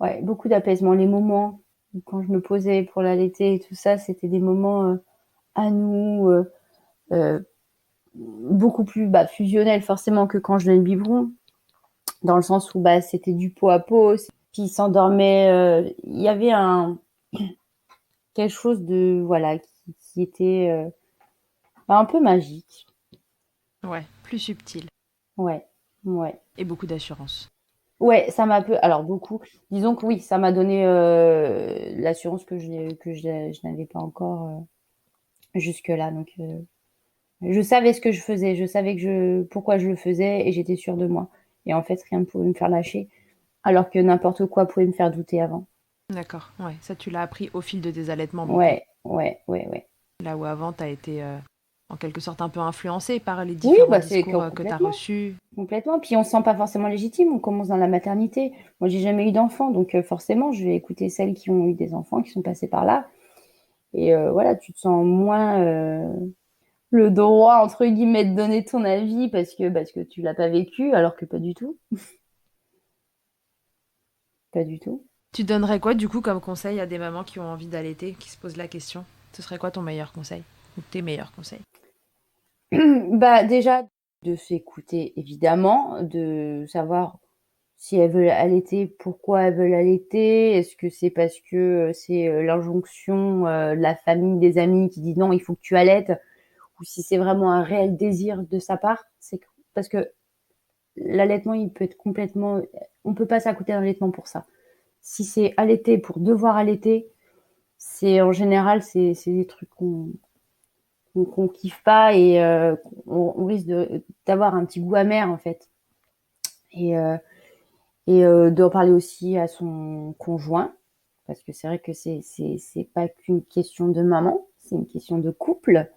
ouais beaucoup d'apaisement. Les moments où quand je me posais pour l'allaiter et tout ça, c'était des moments à nous. Euh, Beaucoup plus fusionnel forcément que quand je donnais le biberon, dans le sens où c'était du pot à pot, puis il s'endormait. Il y avait quelque chose de voilà qui était un peu magique. Ouais, plus subtil Ouais, ouais, et beaucoup d'assurance. ouais. Ça m'a peu. Alors beaucoup. Disons que oui, ça m'a donné l'assurance je n'avais pas encore jusque là. Donc je savais ce que je faisais, je savais pourquoi je le faisais et j'étais sûre de moi. Et en fait, rien ne pouvait me faire lâcher. Alors que n'importe quoi pouvait me faire douter avant. D'accord, ouais, ça tu l'as appris au fil de tes allaitements beaucoup. Ouais, ouais, ouais, ouais. Là où avant tu as été en quelque sorte un peu influencé par les Oui, différents c'est discours que tu as complètement, reçus. complètement. Puis on se sent pas forcément légitime. On commence dans la maternité. Moi, j'ai jamais eu d'enfant, donc forcément, je vais écouter celles qui ont eu des enfants, qui sont passées par là. Et voilà, tu te sens moins le droit entre guillemets de donner ton avis parce que tu l'as pas vécu, alors que pas du tout, pas du tout. Tu donnerais quoi du coup comme conseil à des mamans qui ont envie d'allaiter, qui se posent la question? Ce serait quoi ton meilleur conseil? Ou tes meilleurs conseils? Déjà de s'écouter évidemment, de savoir si elles veulent allaiter, pourquoi elles veulent allaiter, est-ce que c'est parce que c'est l'injonction de la famille, des amis qui dit non, il faut que tu allaites, ou si c'est vraiment un réel désir de sa part, parce que l'allaitement, il peut être complètement, on peut pas s'écouter d'un allaitement pour ça. Si c'est allaiter pour devoir allaiter, c'est en général c'est des trucs qu'on kiffe pas et on risque d'avoir un petit goût amer en fait. Et d'en parler aussi à son conjoint, parce que c'est vrai que c'est pas qu'une question de maman, c'est une question de couple.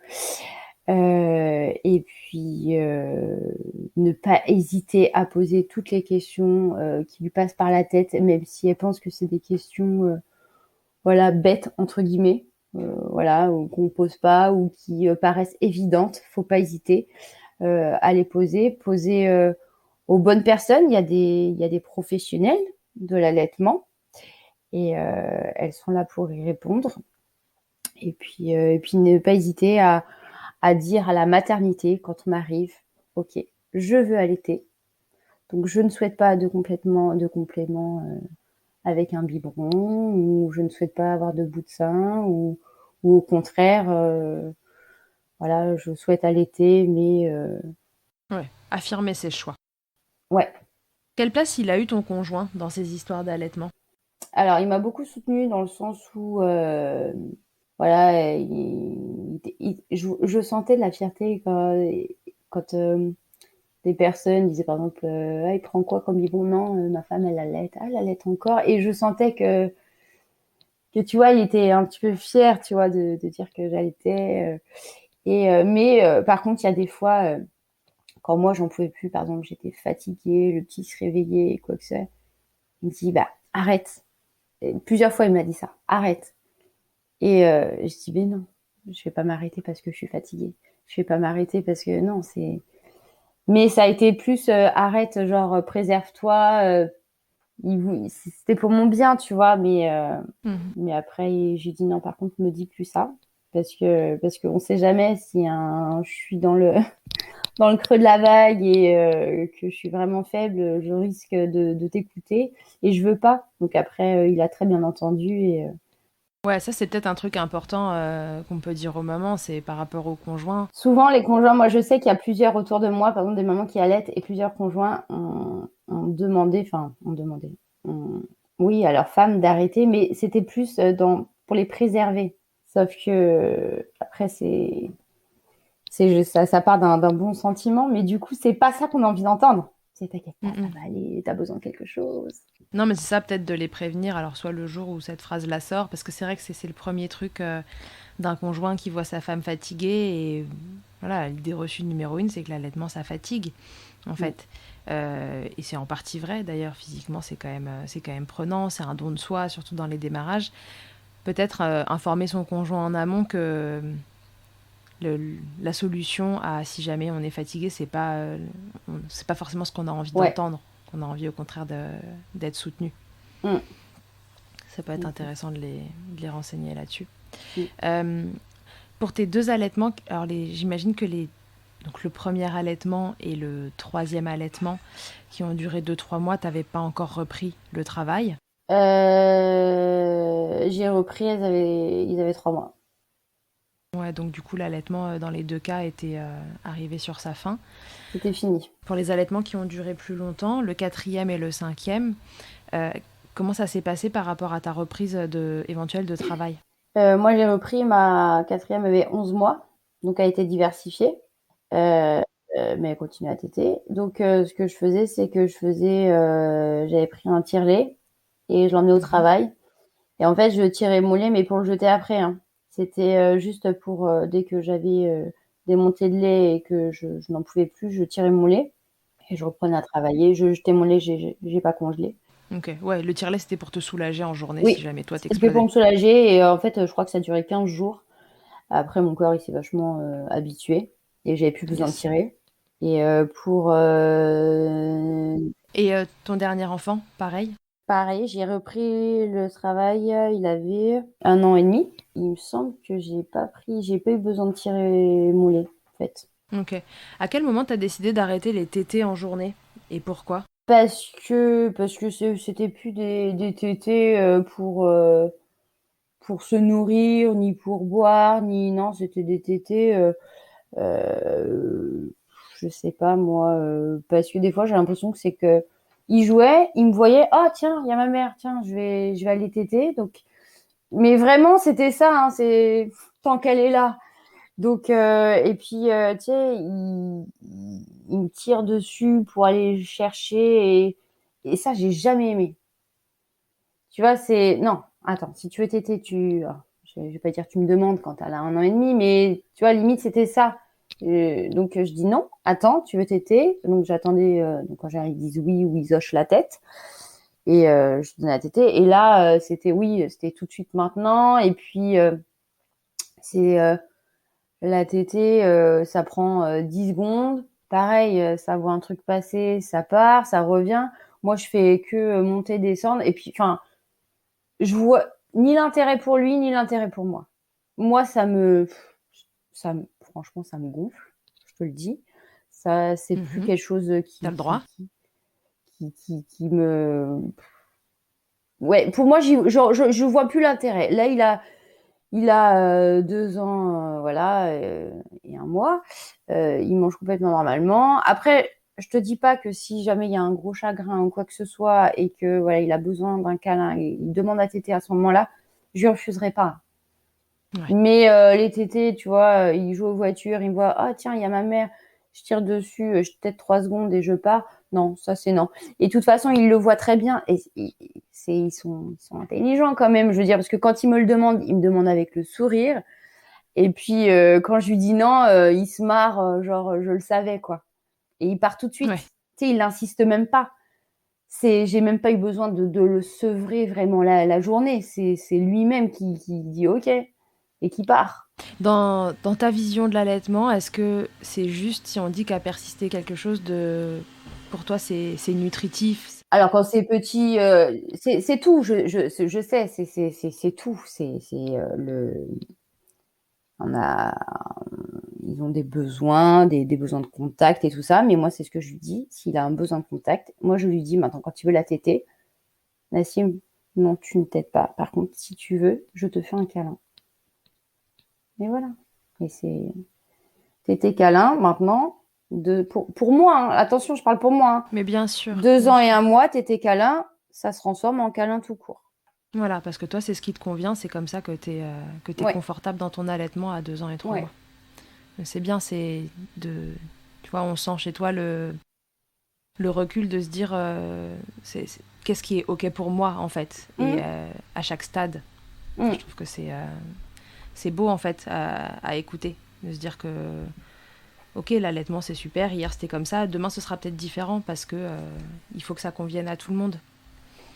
Et puis ne pas hésiter à poser toutes les questions qui lui passent par la tête, même si elle pense que c'est des questions voilà bêtes entre guillemets, voilà ou qu'on pose pas ou qui paraissent évidentes. Faut pas hésiter à les poser aux bonnes personnes. Il y a des professionnels de l'allaitement et elles sont là pour y répondre. Et puis ne pas hésiter à dire à la maternité quand on arrive, ok, je veux allaiter, donc je ne souhaite pas de complément avec un biberon ou je ne souhaite pas avoir de bout de sein ou au contraire, voilà, je souhaite allaiter, mais Ouais, affirmer ses choix. ouais. Quelle place il a eu ton conjoint dans ces histoires d'allaitement? Alors, il m'a beaucoup soutenue dans le sens où, voilà, je sentais de la fierté quand des personnes disaient par exemple, ah, il prend quoi comme biberon? Non, ma femme, elle allait, ah, elle allait encore. Et je sentais que tu vois, il était un petit peu fier, tu vois, de dire que j'allaitais. Mais par contre, il y a des fois, quand moi, j'en pouvais plus, par exemple, j'étais fatiguée, le petit se réveillait, quoi que ce soit, il me dit, bah, arrête. Et plusieurs fois, il m'a dit ça, arrête. Et je dis, mais non, je vais pas m'arrêter parce que je suis fatiguée. Je vais pas m'arrêter parce que non, c'est. Mais ça a été plus arrête, genre préserve-toi. C'était pour mon bien, tu vois. Mhm. Mais après, j'ai dit non. Par contre, me dis plus ça parce qu'on sait jamais si je suis dans le dans le creux de la vague et que je suis vraiment faible, je risque de t'écouter et je veux pas. Donc après, il a très bien entendu et Ouais, ça c'est peut-être un truc important qu'on peut dire aux mamans, c'est par rapport au conjoint. souvent, les conjoints, moi je sais qu'il y a plusieurs autour de moi, par exemple des mamans qui allaitent, et plusieurs conjoints ont demandé, oui, à leur femme d'arrêter, mais c'était plus pour les préserver. Sauf que après, ça part d'un bon sentiment, mais du coup, c'est pas ça qu'on a envie d'entendre. C'est t'inquiète pas, ça Mhm. va aller, t'as besoin de quelque chose. Non, mais c'est ça, peut-être de les prévenir, alors soit le jour où cette phrase-là sort, parce que c'est vrai que c'est le premier truc d'un conjoint qui voit sa femme fatiguée, et voilà, l'idée reçue numéro une, c'est que l'allaitement, ça fatigue, en Mm. fait. Et c'est en partie vrai, d'ailleurs, physiquement, c'est quand même prenant, c'est un don de soi, surtout dans les démarrages. Peut-être informer son conjoint en amont que la solution à si jamais on est fatigué, c'est pas forcément ce qu'on a envie Ouais. d'entendre, qu'on a envie au contraire d'être soutenu. Mm. Ça peut être Ok. intéressant de les renseigner là-dessus. Mm. Euh, pour tes deux allaitements, alors j'imagine que donc le premier allaitement et le troisième allaitement, qui ont duré 2 3 mois, t'avais pas encore repris le travail. J'ai repris, ils avaient 3 mois. Ouais, donc du coup l'allaitement dans les deux cas était arrivé sur sa fin. C'était fini. Pour les allaitements qui ont duré plus longtemps, le quatrième et le cinquième, euh, comment ça s'est passé par rapport à ta reprise éventuelle de travail? Moi, j'ai repris ma quatrième, avait 11 mois, donc elle a été diversifiée, euh, mais elle continue à téter. Donc, ce que je faisais, c'est que j'avais pris un tire-lait et je l'emmenais au Mhm. travail. Et en fait, je tirais mon lait, mais pour le jeter après, hein. C'était juste pour dès que j'avais des montées de lait et que je n'en pouvais plus, je tirais mon lait et je reprenais à travailler. Je jetais mon lait, j'ai pas congelé. Ok, ouais, le tire-lait c'était pour te soulager en journée si Oui, jamais toi c'était pour t'explosais. me soulager et en fait, je crois que ça a duré 15 jours. Après, mon corps, il s'est vachement habitué et j'avais plus besoin de Yes. tirer. Et Et ton dernier enfant, pareil? pareil, j'ai repris le travail, il avait 1 an et demi. Il me semble que j'ai pas eu besoin de tirer mon lait, en fait. Ok. À quel moment t'as décidé d'arrêter les tétés en journée? Et pourquoi? Parce que c'était plus des tétés pour se nourrir, ni pour boire, ni non, c'était des tétés, euh, je sais pas moi, parce que des fois j'ai l'impression que c'est que il jouait, il me voyait, oh tiens, il y a ma mère, tiens, je vais aller téter. Donc, mais vraiment c'était ça, hein, c'est tant qu'elle est là. Donc et puis tu sais, il me tire dessus pour aller chercher et ça j'ai jamais aimé. Tu vois, c'est non, attends, si tu veux téter, je vais pas dire tu me demandes quand elle a 1 an et demi, mais tu vois, limite c'était ça. Donc je dis non, attends, tu veux téter? Donc j'attendais, donc quand ils disent oui ou ils hochent la tête et je donnais la tétée. Et là, c'était oui, c'était tout de suite maintenant. Et puis c'est la tétée, ça prend 10 secondes. Pareil, ça voit un truc passer, ça part, ça revient. Moi, je fais que monter, descendre. Et puis, enfin, je vois ni l'intérêt pour lui, ni l'intérêt pour moi. Moi, franchement, ça me gonfle, je te le dis. Ça, c'est plus Mhm. quelque chose T'as le droit. qui me. Ouais, pour moi, je vois plus l'intérêt. Là, il a 2 ans, voilà, et 1 mois. Il mange complètement normalement. Après, je te dis pas que si jamais il y a un gros chagrin ou quoi que ce soit et que voilà, il a besoin d'un câlin et il demande à téter à ce moment-là, je lui refuserai pas. Ouais. Mais les tétés, tu vois, il joue aux voitures, il me voit, ah tiens, il y a ma mère, je tire dessus, je tète 3 secondes et je pars. Non, ça c'est non. Et de toute façon, il le voit très bien. Et ils sont intelligents quand même, je veux dire, parce que quand il me demande avec le sourire. Et puis quand je lui dis non, il se marre, genre je le savais quoi. Et il part tout de suite. Ouais. Tu sais, il n'insiste même pas. J'ai même pas eu besoin de le sevrer vraiment la journée. C'est lui-même qui dit OK et qui part. Dans ta vision de l'allaitement, est-ce que c'est juste si on dit qu'a persisté quelque chose de... Pour toi, c'est nutritif? Alors quand c'est petit, c'est tout. Je sais, c'est tout. On a, ils ont des besoins, des besoins de contact et tout ça. Mais moi, c'est ce que je lui dis. S'il a un besoin de contact, moi je lui dis maintenant quand tu veux la téter, Nassim, non, tu ne t'aides pas. Par contre, si tu veux, je te fais un câlin. Et voilà. Et c'était câlin maintenant. Pour moi, hein, attention, je parle pour moi. Hein. Mais bien sûr. 2 ans et 1 mois, tété câlin, ça se transforme en câlin tout court. Voilà, parce que toi, c'est ce qui te convient, c'est comme ça que tu es Ouais. confortable dans ton allaitement à 2 ans et 3 Ouais. mois. C'est bien, c'est de... Tu vois, on sent chez toi le recul de se dire qu'est-ce qui est OK pour moi, en fait, et à chaque stade. Je trouve que c'est beau, en fait, à écouter, de se dire que, OK, l'allaitement, c'est super, hier, c'était comme ça, demain, ce sera peut-être différent, parce que il faut que ça convienne à tout le monde.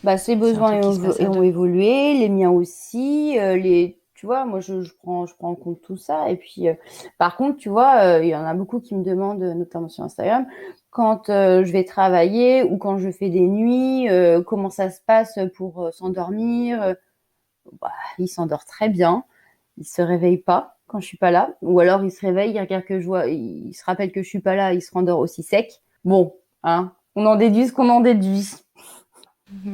Bah, ses C'est un besoins truc qui se passe à ont deux. évolué, les miens aussi. Tu vois, moi, je prends en compte tout ça. Et puis, par contre, tu vois, il y en a beaucoup qui me demandent, notamment sur Instagram, quand je vais travailler ou quand je fais des nuits, comment ça se passe pour s'endormir. Bah, il s'endort très bien. Il se réveille pas quand je suis pas là. Ou alors, il se réveille, il regarde que je vois, il se rappelle que je suis pas là, il se rendort aussi sec. Bon, hein, on en déduit ce qu'on en déduit.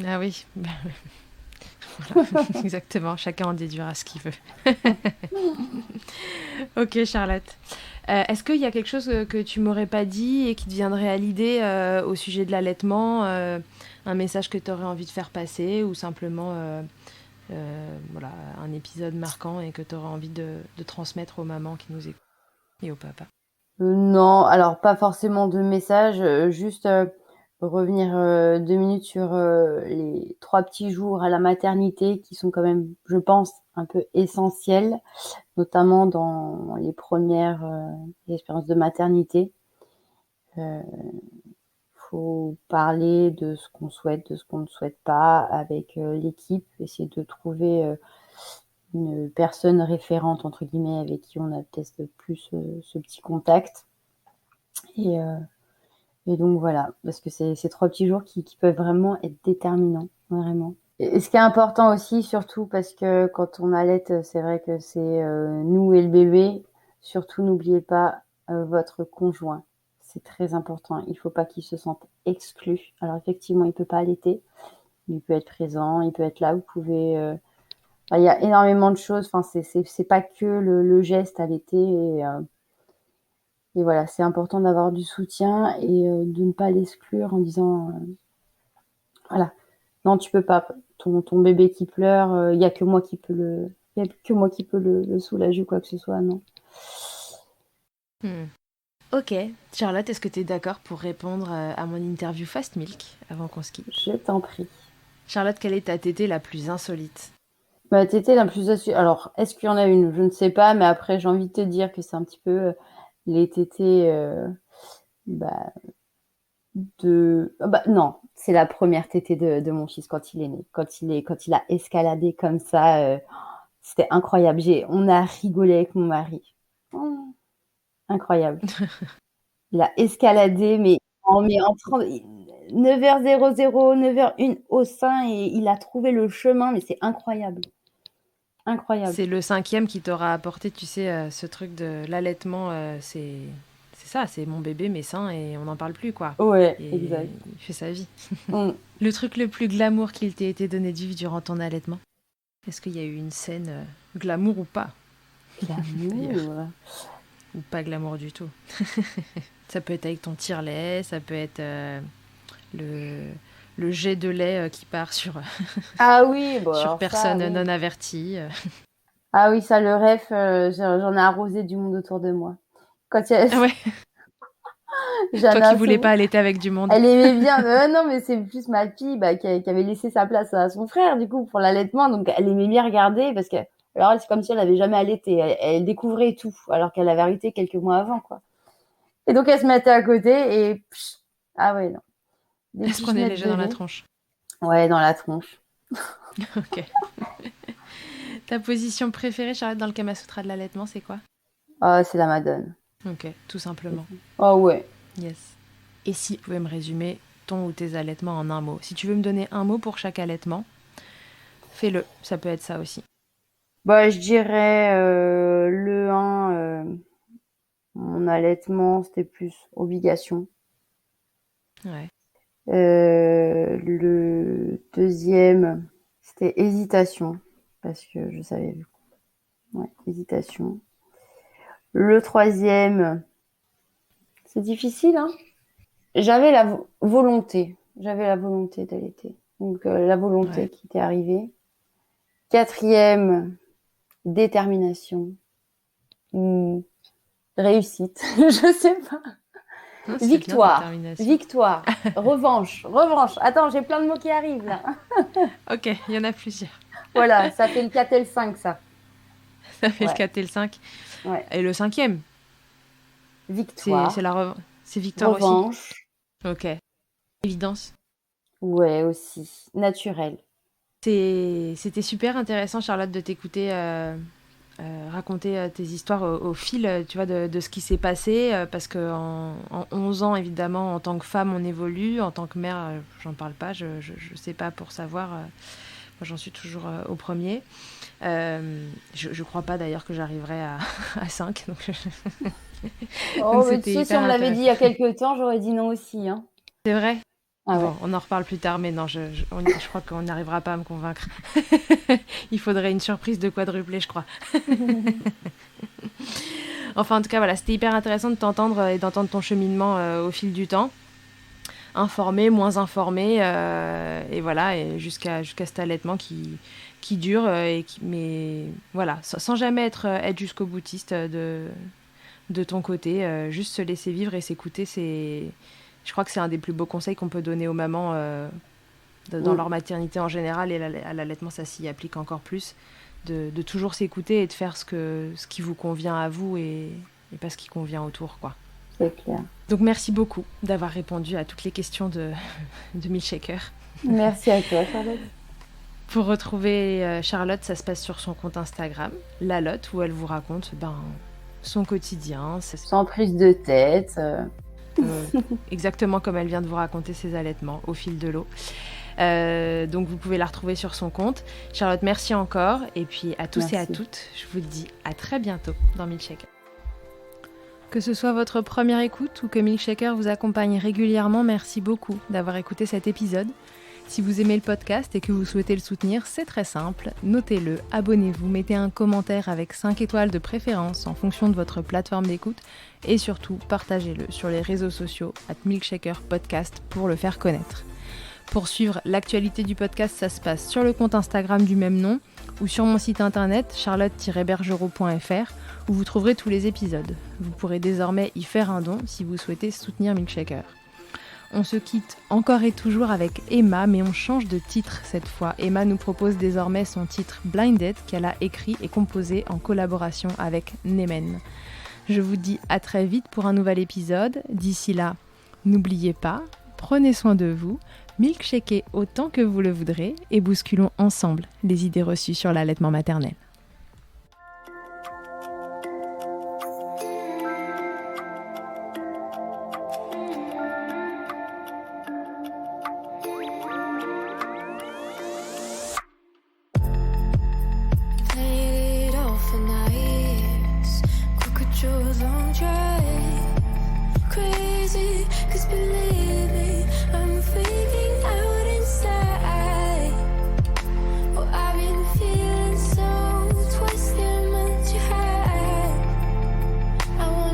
Ah oui, voilà. Exactement, chacun en déduira ce qu'il veut. Ok, Charlotte. Est-ce qu'il y a quelque chose que tu m'aurais pas dit et qui te viendrait à l'idée au sujet de l'allaitement, un message que tu aurais envie de faire passer ou simplement voilà, un épisode marquant et que tu aurais envie de transmettre aux mamans qui nous écoutent et aux papas? Non, alors pas forcément de message, juste revenir 2 minutes sur les 3 petits jours à la maternité qui sont quand même, je pense, un peu essentiels, notamment dans les premières expériences de maternité. Euh, faut parler de ce qu'on souhaite, de ce qu'on ne souhaite pas avec l'équipe, essayer de trouver une personne référente entre guillemets avec qui on a peut-être plus ce petit contact. Et Et donc voilà, parce que c'est ces 3 petits jours qui peuvent vraiment être déterminants, vraiment. Et ce qui est important aussi, surtout parce que quand on allaite, c'est vrai que c'est nous et le bébé. Surtout, n'oubliez pas votre conjoint. C'est très important. Il faut pas qu'il se sente exclu. Alors effectivement, il peut pas allaiter. Il peut être présent, il peut être là. Vous pouvez. Il y a énormément de choses. Enfin, c'est pas que le geste allaiter. Et voilà, c'est important d'avoir du soutien et de ne pas l'exclure en disant voilà, non, tu peux pas. Ton bébé qui pleure, il y a que moi qui peux le soulager ou quoi que ce soit, non. Hmm. Ok, Charlotte, est-ce que tu es d'accord pour répondre à mon interview Fast Milk avant qu'on se quitte? Je t'en prie. Charlotte, quelle est ta tétée la plus insolite? Ma tétée la plus assurée. Alors, est-ce qu'il y en a une? Je ne sais pas, mais après, j'ai envie de te dire que c'est un petit peu les tétées bah, non, c'est la première tétée de mon fils quand il est né. Quand il a escaladé comme ça, c'était incroyable. On a rigolé avec mon mari. Oh, incroyable. Il a escaladé, mais en 9h00, 9h01 au sein, et il a trouvé le chemin, mais c'est incroyable. Incroyable. C'est le cinquième qui t'aura apporté, tu sais, ce truc de l'allaitement, c'est ça, c'est mon bébé, mes seins, et on n'en parle plus, quoi. Ouais, Et exact. il fait sa vie. Mm. Le truc le plus glamour qu'il t'ait été donné de vivre durant ton allaitement? Est-ce qu'il y a eu une scène glamour ou pas, d'ailleurs? L'amour. ou pas glamour du tout. Ça peut être avec ton tire-lait, ça peut être le jet de lait qui part sur, Ah oui, bon, sur alors personne ça, oui. non avertie. Ah oui, ça, le ref, j'en ai arrosé du monde autour de moi. Quand il y a... Ah ouais, toi qui voulais pas allaiter avec du monde. Elle aimait bien, non, mais c'est plus ma fille qui avait laissé sa place à son frère, du coup, pour l'allaitement. Donc, elle aimait bien regarder parce que, alors, elle, c'est comme si elle avait jamais allaité. Elle découvrait tout, alors qu'elle avait allaité quelques mois avant, quoi. Et donc, elle se mettait à côté et, ah ouais, non. Des Elle se prenait pichenettes les jeux dans la bébés. tronche. Ouais, dans la tronche. Ok. Ta position préférée, Charlotte, dans le Kama Sutra de l'allaitement, c'est quoi? C'est la Madone. Ok, tout simplement. Oh ouais. Yes. Et si tu pouvais me résumer ton ou tes allaitements en un mot? Si tu veux me donner un mot pour chaque allaitement, fais-le. Ça peut être ça aussi. Bah, je dirais le 1, mon allaitement, c'était plus obligation. Ouais. Le deuxième, c'était hésitation, parce que je savais. Ouais, hésitation. Le troisième, c'est difficile, hein. J'avais la volonté. J'avais la volonté d'allaiter. Donc, la volonté qui était arrivée. Quatrième, détermination. Réussite. Je sais pas. Non, Victoire. Bien, Victoire. Revanche. Attends, j'ai plein de mots qui arrivent, là. Ok, il y en a plusieurs. Voilà, ça fait le 4 et le 5, ça. Ça fait le 4 et le 5. Ouais. Et le 5e? Victoire. C'est victoire revanche. Aussi. Ok. Évidence. Ouais, aussi. Naturel. C'était super intéressant, Charlotte, de t'écouter raconter tes histoires au fil, tu vois, de ce qui s'est passé, parce qu'en 11 ans, évidemment, en tant que femme, on évolue. En tant que mère, j'en parle pas, je sais pas pour savoir. Moi, j'en suis toujours au premier. Je crois pas d'ailleurs que j'arriverai à 5. Donc mais tu sais, si on me l'avait dit il y a quelques temps, j'aurais dit non aussi. Hein. C'est vrai? Ah bon, ouais. on en reparle plus tard, mais non, je crois qu'on n'arrivera pas à me convaincre. Il faudrait une surprise de quadruplé, je crois. Enfin, en tout cas, voilà, c'était hyper intéressant de t'entendre et d'entendre ton cheminement au fil du temps. Informé, moins informé, et voilà, et jusqu'à cet allaitement qui dure, mais voilà, sans jamais être jusqu'au boutiste de ton côté, juste se laisser vivre et s'écouter, je crois que c'est un des plus beaux conseils qu'on peut donner aux mamans dans leur maternité en général, et à l'allaitement, ça s'y applique encore plus, de toujours s'écouter et de faire ce qui vous convient à vous et pas ce qui convient autour, quoi. C'est clair. Donc merci beaucoup d'avoir répondu à toutes les questions de Milkshaker. Merci à toi, Charlotte. Pour retrouver Charlotte, ça se passe sur son compte Instagram, La Lotte, où elle vous raconte son quotidien. Sans prise de tête. Exactement comme elle vient de vous raconter ses allaitements au fil de l'eau. Donc vous pouvez la retrouver sur son compte. Charlotte, merci encore. Et puis à tous merci. Et à toutes, je vous dis à très bientôt dans Milkshaker. Que ce soit votre première écoute ou que Milkshaker vous accompagne régulièrement, merci beaucoup d'avoir écouté cet épisode. Si vous aimez le podcast et que vous souhaitez le soutenir, c'est très simple. Notez-le, abonnez-vous, mettez un commentaire avec 5 étoiles de préférence en fonction de votre plateforme d'écoute et surtout partagez-le sur les réseaux sociaux @milkshakerpodcast pour le faire connaître. Pour suivre l'actualité du podcast, ça se passe sur le compte Instagram du même nom ou sur mon site internet charlotte-bergerot.fr où vous trouverez tous les épisodes. Vous pourrez désormais y faire un don si vous souhaitez soutenir Milkshaker. On se quitte encore et toujours avec Emma, mais on change de titre cette fois. Emma nous propose désormais son titre Blinded qu'elle a écrit et composé en collaboration avec Nemen. Je vous dis à très vite pour un nouvel épisode. D'ici là, n'oubliez pas, prenez soin de vous, milkshakez autant que vous le voudrez et bousculons ensemble les idées reçues sur l'allaitement maternel. I want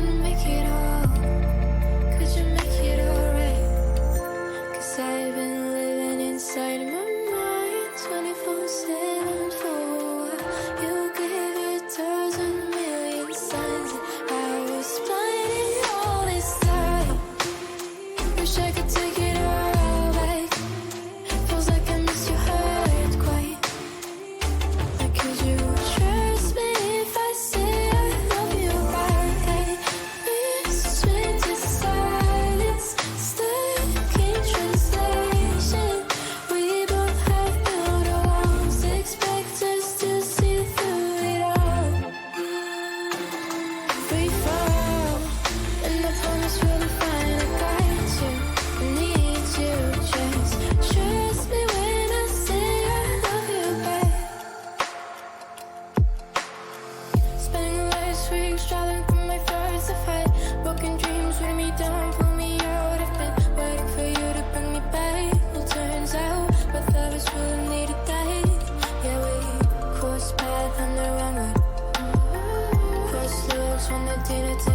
empty the